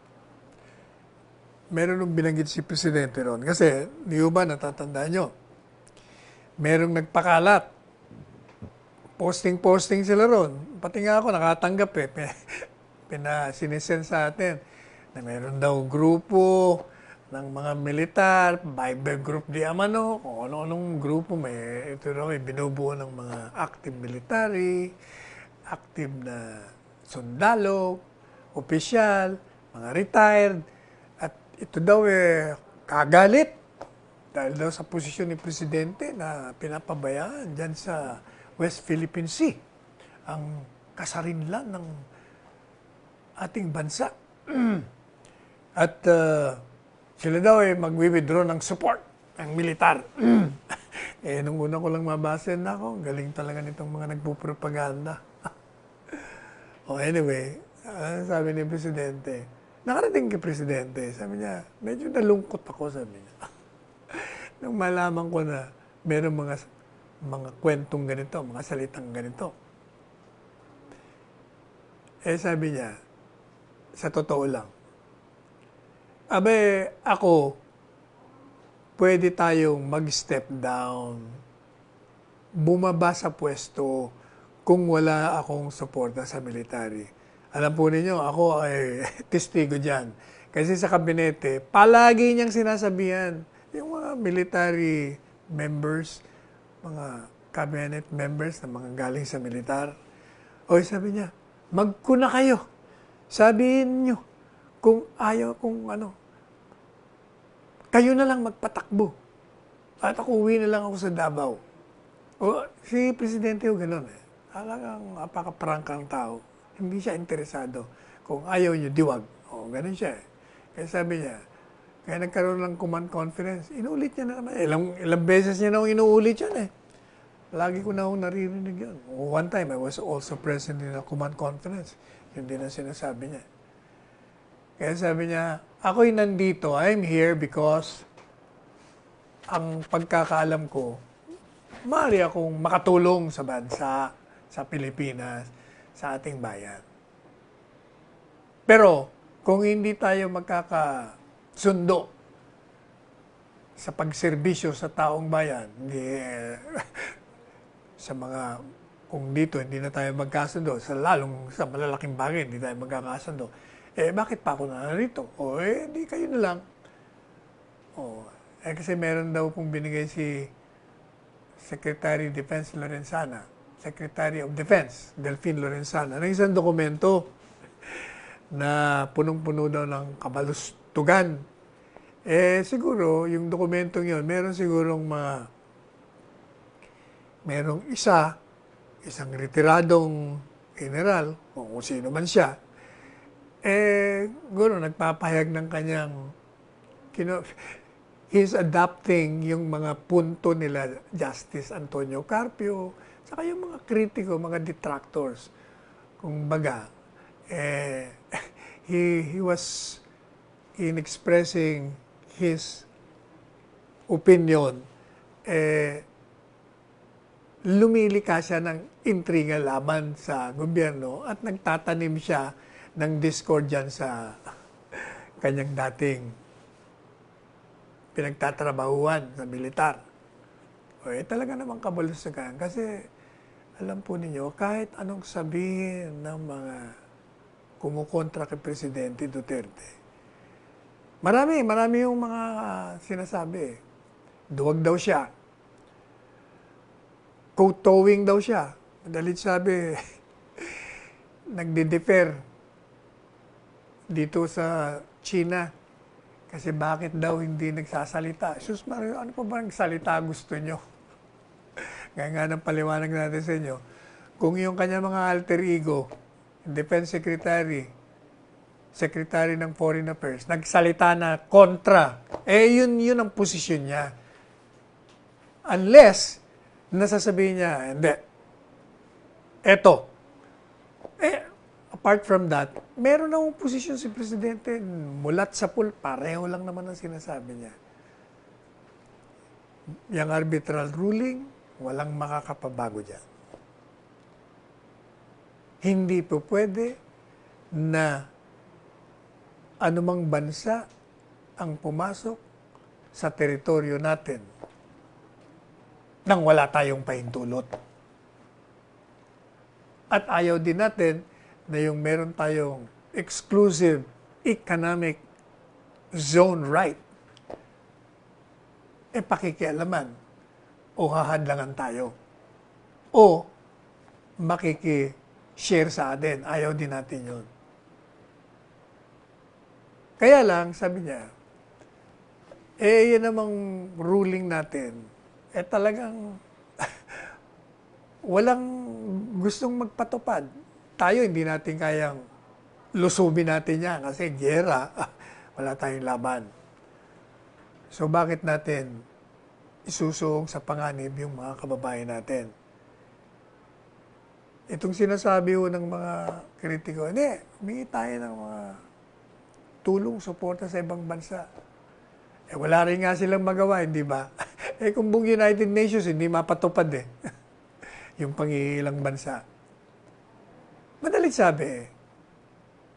Meron nung binanggit si Presidente ron. Kasi, di ba natatandaan nyo? Merong nagpakalat. Posting sila ron. Pati nga ako nakatanggap eh. Sinisend sa atin na meron daw grupo ng mga militar, Bible group di amano, kung ano-anong grupo ito raw binubuo ng mga active military, active na sundalo, opisyal, mga retired, at ito daw kagalit dahil daw sa posisyon ni Presidente na pinapabayaan dyan sa West Philippine Sea, ang kasarinlan ng ating bansa. At sila daw magwi-withdraw ng support ng militar. Nung una ko lang mabasa na ako, galing talaga nitong mga nagpupropaganda. Anyway, sabi ni Presidente, nakarating kay Presidente, sabi niya, medyo nalungkot ako, sabi niya. Nung malaman ko na meron mga kwentong ganito, mga salitang ganito. Sabi niya, sa totoo lang, ako, pwede tayong mag-step down, bumaba sa pwesto kung wala akong suporta sa military. Alam po ninyo, ako ay testigo dyan. Kasi sa kabinete, palagi niyang sinasabihan, yung mga military members, mga cabinet members na mga galing sa militar, sabi niya, magkuna kayo. Sabihin niyo, kung ayaw, kayo na lang magpatakbo. At ako uwi na lang ako sa Davao. Si Presidente o gano'n Talagang apaka-prangkang tao. Hindi siya interesado. Kung ayaw niyo, diwag. Ganun siya Kaya sabi niya, kaya nagkaroon ng command conference, inulit niya na naman. Ilang beses niya na inuulit yan Lagi ko na naririnig yun. One time, I was also present in a command conference. Yun din ang sinasabi niya. Kaya sabi niya, ako'y nandito, I'm here because ang pagkakaalam ko, maaari akong makatulong sa bansa, sa Pilipinas, sa ating bayan. Pero, kung hindi tayo magkakasundo sa pagserbisyo sa taong bayan, kung dito hindi na tayo magkasundo, lalong sa malalaking bagay hindi tayo magkakasundo, bakit pa ako narito? Di kayo na lang. Kasi meron daw pong binigay si Secretary of Defense Lorenzana, Secretary of Defense, Delfin Lorenzana, ng isang dokumento na punong-puno daw ng kabalustugan. Siguro, yung dokumentong yun, merong isang retiradong general, kung sino man siya, siguro nagpapahayag ng kanyang, he's adapting yung mga punto nila, Justice Antonio Carpio, saka yung mga kritiko, mga detractors. Kung baga, he was in expressing his opinion, lumilika siya ng intriga laban sa gobyerno at nagtatanim siya ng discord dyan sa kanyang dating pinagtatrabahuan sa militar. Talaga namang kabalustugan kasi alam po ninyo, kahit anong sabihin ng mga kumukontra kay Presidente Duterte, marami yung mga sinasabi. Duwag daw siya. Kowtowing daw siya. Madalit sabi, nagde-defer dito sa China. Kasi bakit daw hindi nagsasalita? Sus Mario, ano pa ba ang salita gusto nyo? Gaya nga ng paliwanag natin sa inyo. Kung yung kanya mga alter ego, Defense Secretary, Secretary ng Foreign Affairs, nagsalita na kontra, yun ang posisyon niya. Unless, nasasabihin niya, hindi. Eto. Apart from that, meron na akong posisyon si Presidente, mulat sa pool, pareho lang naman ang sinasabi niya. Yung arbitral ruling, walang makakapabago dyan. Hindi po pwede na anumang bansa ang pumasok sa teritoryo natin nang wala tayong pahintulot. At ayaw din natin na yung meron tayong exclusive economic zone right, pakikialaman o hahadlangan tayo o makiki-share sa atin. Ayaw din natin yun. Kaya lang, sabi niya, yan namang ruling natin, talagang walang gustong magpatupad. Tayo, hindi natin kayang lusubin natin yan kasi giyera, wala tayong laban. So, bakit natin isusong sa panganib yung mga kababayan natin. Itong sinasabi ho ng mga kritiko, hindi, humingi tayo ng mga tulong, suporta sa ibang bansa. Wala rin nga silang magawa, hindi ba? Kung buong United Nations, hindi mapatupad yung pangiilang bansa. Madalit sabi,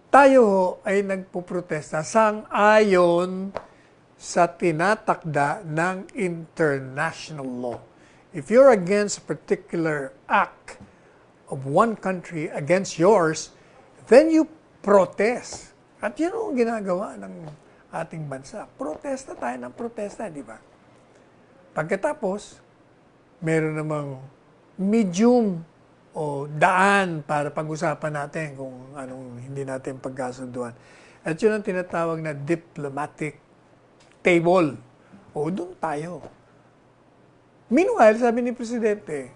tayo ho ay nagpuprotesta sang-ayon sa tinatakda ng international law. If you're against a particular act of one country against yours, then you protest. At yun ang ginagawa ng ating bansa. Protesta tayo ng protesta, di ba? Pagkatapos, meron namang medium o daan para pag-usapan natin kung anong hindi natin pagkasunduan. At yun ang tinatawag na diplomatic table. O doon tayo. Meanwhile, sabi ni Presidente,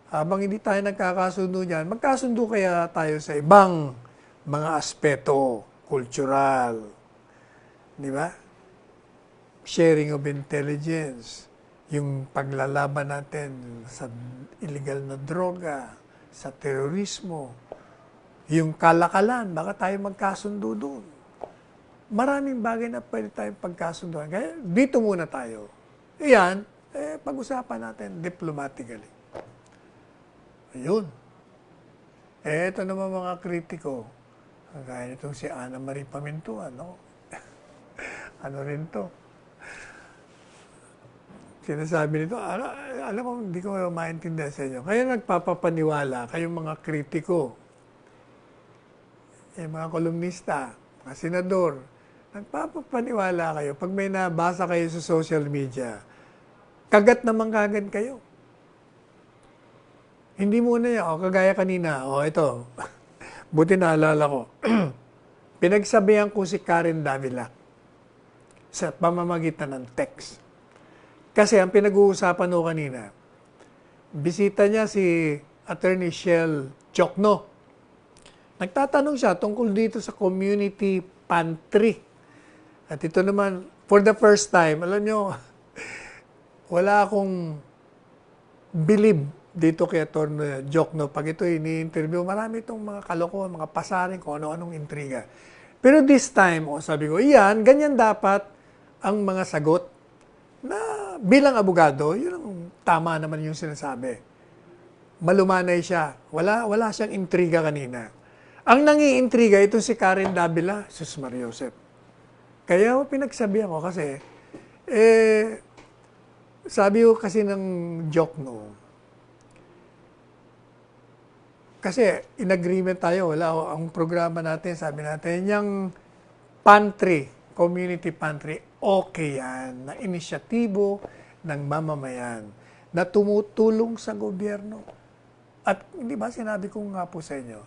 habang hindi tayo nagkakasundo niyan, magkasundo kaya tayo sa ibang mga aspeto, cultural, di ba? Sharing of intelligence, yung paglalaban natin sa illegal na droga, sa terorismo, yung kalakalan, baka tayo magkasundo doon. Maraming bagay na pwede tayong pagkasunduan. Kaya dito muna tayo. Iyan, pag-usapan natin diplomatically. Ayun. Ito naman mga kritiko. Kaya nitong si Ana Marie Pamintuan, no? Ano rin to? Sinasabi nito, alam mo, hindi ko maintindihan sa inyo. Kaya nagpapapaniwala kayong mga kritiko, yung mga kolumnista, mga senador, nagpapapaniwala kayo pag may nabasa kayo sa social media, kagat naman kagad kayo. Hindi muna yan. Kagaya kanina. Ito. Buti naalala ko. Pinagsabihan ko si Karen Davila sa pamamagitan ng text. Kasi ang pinag-uusapan ko kanina, bisita niya si Attorney Shell Chokno. Nagtatanong siya tungkol dito sa community pantry. At ito naman, for the first time, alam nyo, wala akong believe dito kay Atty. Jokno. Pag ito ini-interview, marami itong mga kalokohan, mga pasaring, kung ano-anong intriga. Pero this time, sabi ko, iyan, ganyan dapat ang mga sagot na bilang abogado, yun ang tama naman yung sinasabi. Malumanay siya. Wala siyang intriga kanina. Ang nangiintriga, ito si Karen Davila, Sus Mariosep. Kaya pinagsabihan ko kasi, sabi ko kasi ng Jokno, kasi in agreement tayo, ang programa natin, sabi natin, yung pantry, community pantry, okay yan, na inisyatibo ng mamamayan, na tumutulong sa gobyerno. At di ba sinabi ko nga po sa inyo,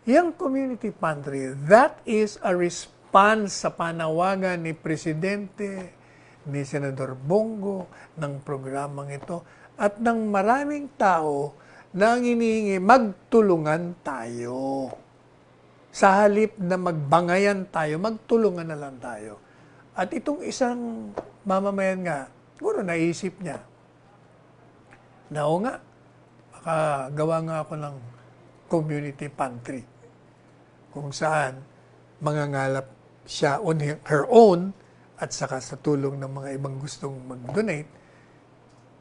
yung community pantry, that is a response sa panawagan ni Presidente, ni Senador Bongo, ng programang ito, at ng maraming tao na ang hinihingi, magtulungan tayo. Sa halip na magbangayan tayo, magtulungan na lang tayo. At itong isang mamamayan nga, siguro naisip niya, na o nga, makagawa nga ako ng community pantry, kung saan mangangalap siya on her own, at saka sa tulong ng mga ibang gustong mag-donate,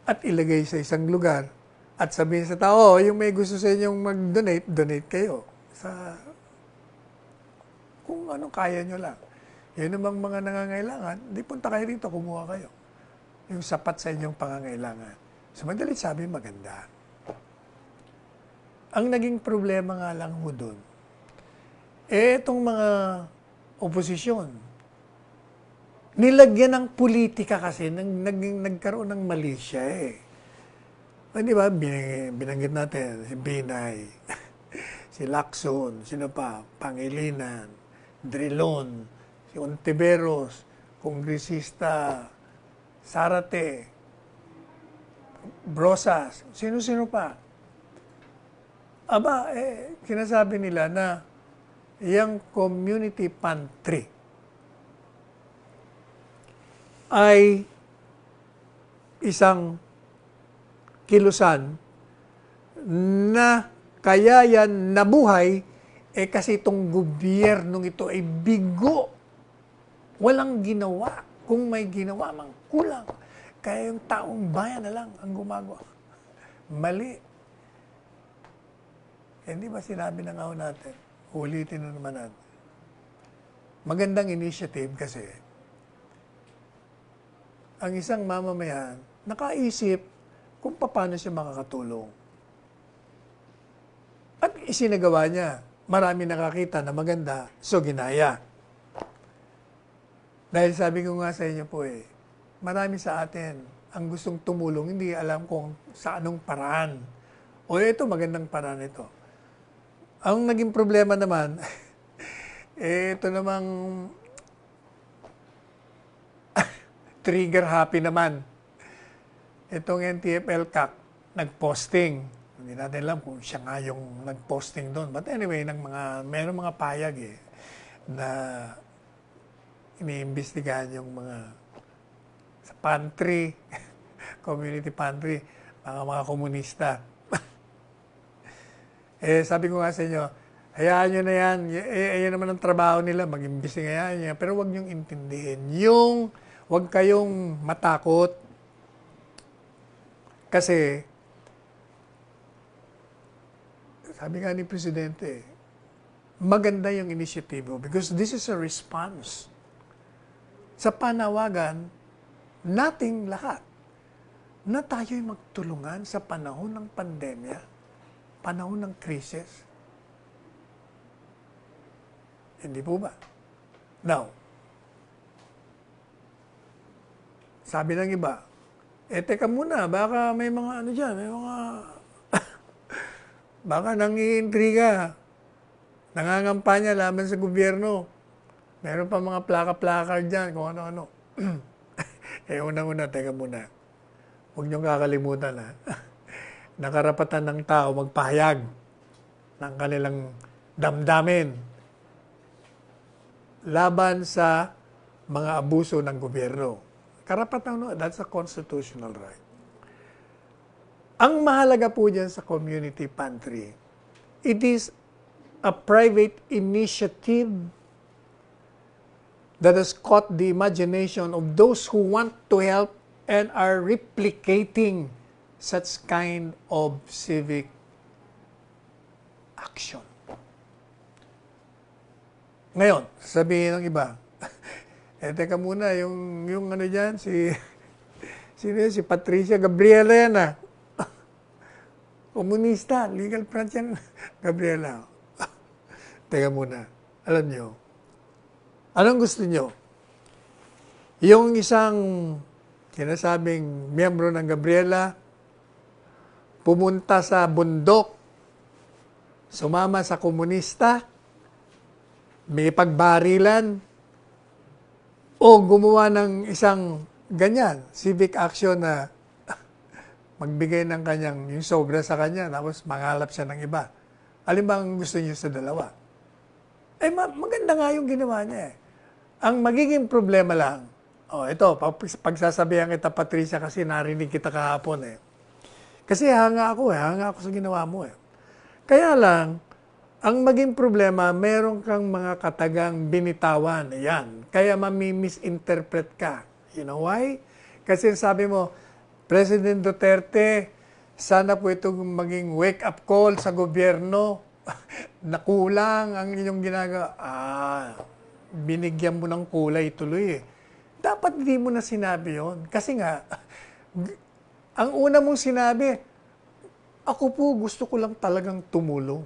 at ilagay sa isang lugar, at sabihin sa tao, yung may gusto sa inyong mag-donate, donate kayo. Kung anong kaya nyo lang. Yun namang mga nangangailangan, di punta kayo rito, kumuha kayo. Yung sapat sa inyong pangangailangan. So, madalit sabi, maganda. Ang naging problema nga lang ho dun, itong mga oposisyon, nilagyan ng politika kasi, nagkaroon ng mali siya di ba, binanggit natin, si Binay, si Lacson, sino pa, Pangilinan, Drilon, si Ontiveros, Kongresista, Sarate, Brosas, sino-sino pa. Aba, sinasabi nila na yung community pantry ay isang kilusan na kaya yan nabuhay, kasi itong gobyernong ito ay bigo. Walang ginawa. Kung may ginawa, mang kulang. Kaya yung taong bayan na lang ang gumagawa. Mali. Hindi ba sinabi na nga natin? Ulitin na naman natin. Magandang initiative kasi ang isang mamamayan nakaisip kung paano siya makakatulong. At isinagawa niya. Marami nakakita na maganda, so ginaya. Dahil sabi ko nga sa inyo po marami sa atin ang gustong tumulong, hindi alam kung sa anong paraan. O ito, magandang paraan ito. Ang naging problema naman, ito namang trigger happy naman. Itong NTF-ELCAC nagposting. Hindi natin alam kung siya nga yung nagposting doon. But anyway, mayroong mga payag na iniimbestigahan yung mga sa pantry, community pantry, mga komunista. Sabi ko nga sa inyo, hayaan nyo na yan. Ayan naman ang trabaho nila, mag-imbestigahan niya. Pero huwag nyong intindihin. Huwag kayong matakot. Kasi, sabi nga ni Presidente, maganda yung initiative because this is a response sa panawagan nating lahat na tayo'y magtulungan sa panahon ng pandemya, panahon ng krisis. Hindi po ba? Now, sabi ng iba, teka muna, baka may mga ano dyan, may mga baka nangiintriga, nangangampanya laban sa gobyerno. Meron pa mga plaka-plaka dyan, kung ano-ano. Unang-una, teka muna. Huwag niyong kakalimutan, nakarapatan ng tao magpahayag ng kanilang damdamin laban sa mga abuso ng gobyerno. Karapatan, that's a constitutional right. Ang mahalaga po dyan sa community pantry, it is a private initiative that has caught the imagination of those who want to help and are replicating such kind of civic action. Ngayon, sabihin ng iba, teka muna, yung ano dyan, si Patricia Gabriela yan komunista, legal front yan, Gabriela. Teka muna, alam nyo, anong gusto nyo? Yung isang sinasabing miyembro ng Gabriela, pumunta sa bundok, sumama sa komunista, may pagbarilan, o gumawa ng isang ganyan, civic action na magbigay ng kanyang, yung sobra sa kanya, tapos mangalap siya ng iba. Alin ba ang gusto niyo sa dalawa? Maganda nga yung ginawa niya Ang magiging problema lang, ito, pagsasabihan kita, Patricia, kasi narinig kita kahapon Kasi hanga ako sa ginawa mo Kaya lang, ang maging problema, meron kang mga katagang binitawan. Yan. Kaya mami-misinterpret ka. You know why? Kasi sabi mo, President Duterte, sana po itong maging wake-up call sa gobyerno. Nakulang ang inyong ginagawa. Binigyan mo ng kulay tuloy Dapat hindi mo na sinabi yon. Kasi nga, ang una mong sinabi, ako po gusto ko lang talagang tumulong.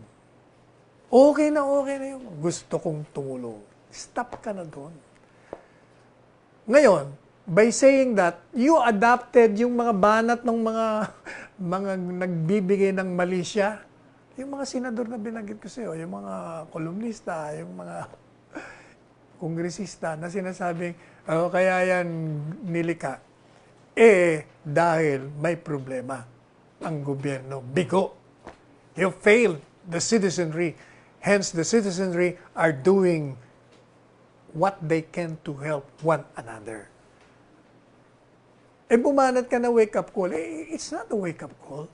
Okay na yun. Gusto kong tumulong. Stop ka na doon. Ngayon, by saying that, you adopted yung mga banat ng mga nagbibigay ng mali siya. Yung mga senador na binanggit ko sa'yo, yung mga kolumnista, yung mga kongresista na sinasabing, kaya yan nilika. Dahil may problema ang gobyerno. Bigo. You failed the citizenry. Hence, the citizenry are doing what they can to help one another. bumanat ka na wake-up call. It's not a wake-up call.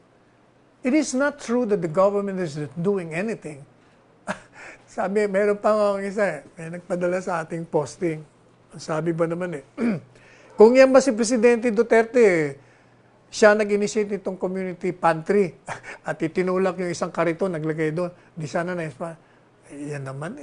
It is not true that the government is not doing anything. Sabi, meron pa nga isa, may nagpadala sa ating posting. Sabi ba naman kung yan ba si Presidente Duterte, siya nag-initiate itong community pantry at itinulak yung isang kariton, naglagay doon, di sana na-ispa. Yan naman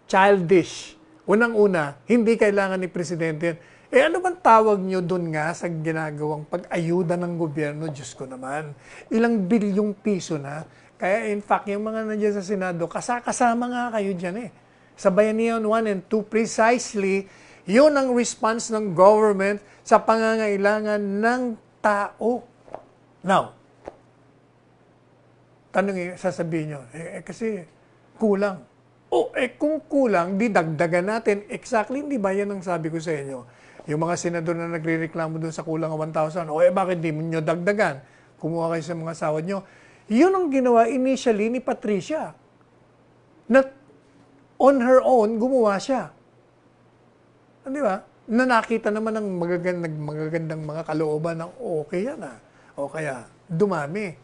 childish. Unang-una, hindi kailangan ni Presidente yan. Ano bang tawag nyo doon nga sa ginagawang pag-ayuda ng gobyerno? Diyos ko naman. Ilang bilyong piso na. Kaya in fact, yung mga nandiyan sa Senado, kasama nga kayo dyan Sa Bayanihan 1 and 2, precisely, yun ang response ng government sa pangangailangan ng tao. Now, sasabihin nyo, kasi kulang. Kung kulang, di dagdagan natin. Exactly, hindi ba yan ang sabi ko sa inyo? Yung mga senador na nagre-reklamo doon sa kulang 1,000, bakit di mo nyo dagdagan? Kumuha kayo sa mga sahod nyo. Yun ang ginawa initially ni Patricia. Na on her own, gumawa siya. Di ba? Na nakita naman ng magagandang mga kalooban ng okay yan O kaya, dumami.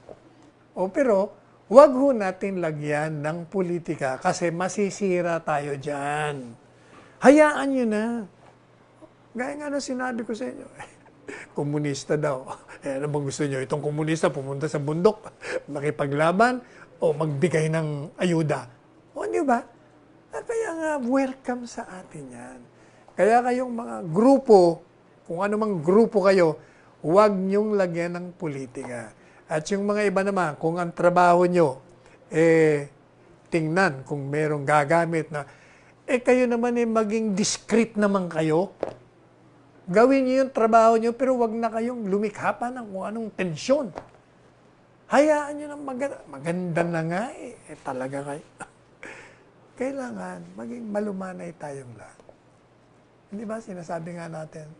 Pero, wag ho natin lagyan ng politika kasi masisira tayo dyan. Hayaan nyo na. Gaya nga na sinabi ko sa inyo. Komunista daw. Ano bang gusto nyo? Itong komunista pumunta sa bundok, makipaglaban, o magbigay ng ayuda. Di ba? Kaya nga, welcome sa atin yan. Kaya kayong mga grupo, kung ano mang grupo kayo, huwag nyong lagyan ng politika. At yung mga iba naman, kung ang trabaho nyo, tingnan kung merong gagamit na, kayo naman maging discreet naman kayo. Gawin nyo yung trabaho nyo, pero wag na kayong lumikha pa ng kung anong tensyon. Hayaan nyo na maganda na nga talaga kayo. Kailangan maging malumanay tayong lahat. Hindi ba sinasabi nga natin,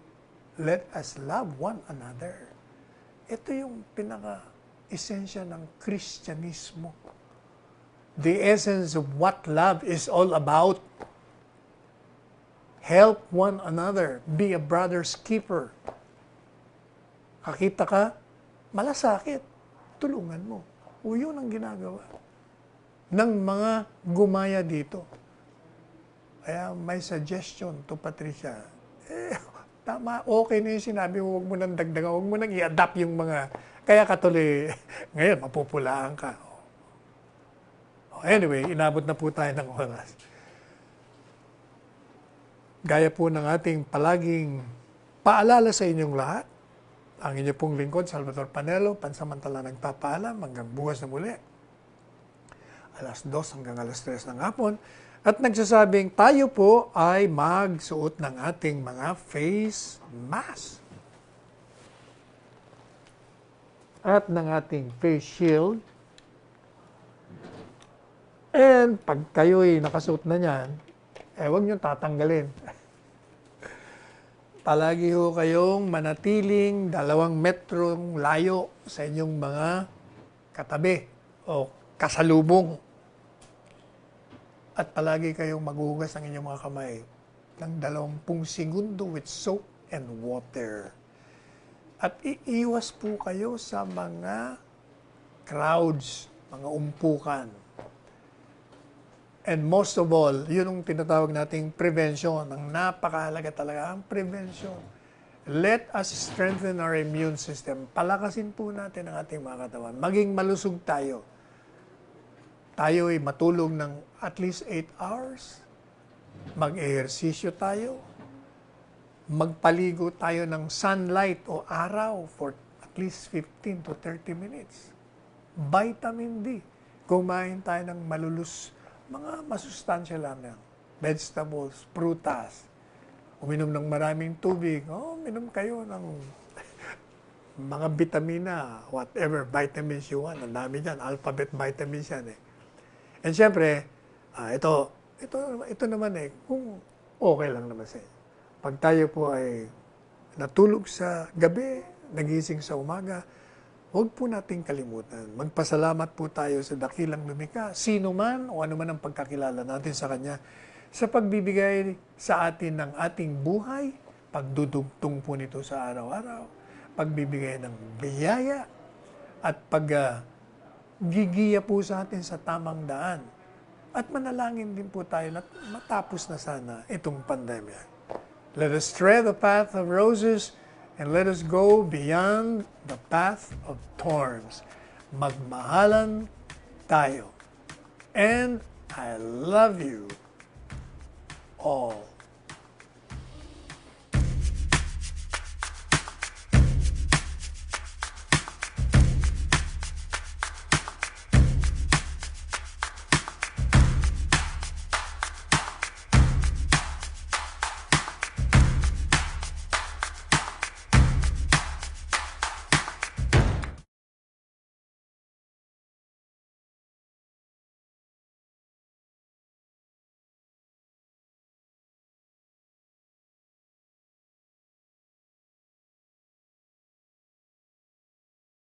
let us love one another. Ito yung pinaka-esensya ng Kristyanismo. The essence of what love is all about. Help one another. Be a brother's keeper. Kakita ka, malasakit. Tulungan mo. Yun ang ginagawa ng mga gumaya dito. Kaya may suggestion to Patricia. Tama, okay na yung sinabi mo, huwag mo nang dagdagan, huwag mo nang i-adapt yung mga, kaya katuloy, ngayon, mapupulaan ka. Anyway, inabot na po tayo ng oras. Gaya po ng ating palaging paalala sa inyong lahat, ang inyo pong lingkod, Salvador Panelo, pansamantala nagpapaalam hanggang bukas na muli. 2:00 hanggang 3:00 ng hapon. At nagsasabing tayo po ay magsuot ng ating mga face mask. At ng ating face shield. And pag kayo'y nakasuot na niyan, huwag niyong tatanggalin. Palagi ho kayong manatiling 2 metrong layo sa inyong mga katabi o kasalubong. At palagi kayong maghuhugas ng inyong mga kamay ng 20 segundo with soap and water. At iiwas po kayo sa mga crowds, mga umpukan. And most of all, yun ang tinatawag nating prevention. Ang napakahalaga talaga ang prevention. Let us strengthen our immune system. Palakasin po natin ang ating mga katawan. Maging malusog tayo. Tayo ay matulog ng at least 8 hours. Mag-ehersisyo tayo. Magpaligo tayo ng sunlight o araw for at least 15 to 30 minutes. Vitamin D. Kumain tayo ng mga masustansya lamang. Vegetables, prutas. Uminom ng maraming tubig. Uminom kayo ng mga vitamina, whatever vitamins you want. Ang dami dyan. Alphabet vitamins yan And syempre, ito naman kung okay lang naman sa inyo. Pag tayo po ay natulog sa gabi, nagising sa umaga, huwag po nating kalimutan. Magpasalamat po tayo sa dakilang lumikha, sino man o ano man ang pagkakilala natin sa Kanya, sa pagbibigay sa atin ng ating buhay, pagdudugtong po nito sa araw-araw, pagbibigay ng biyaya, at paggigiya po sa atin sa tamang daan. At manalangin din po tayo na matapos na sana itong pandemya. Let us tread the path of roses and let us go beyond the path of thorns. Magmahalan tayo. And I love you all.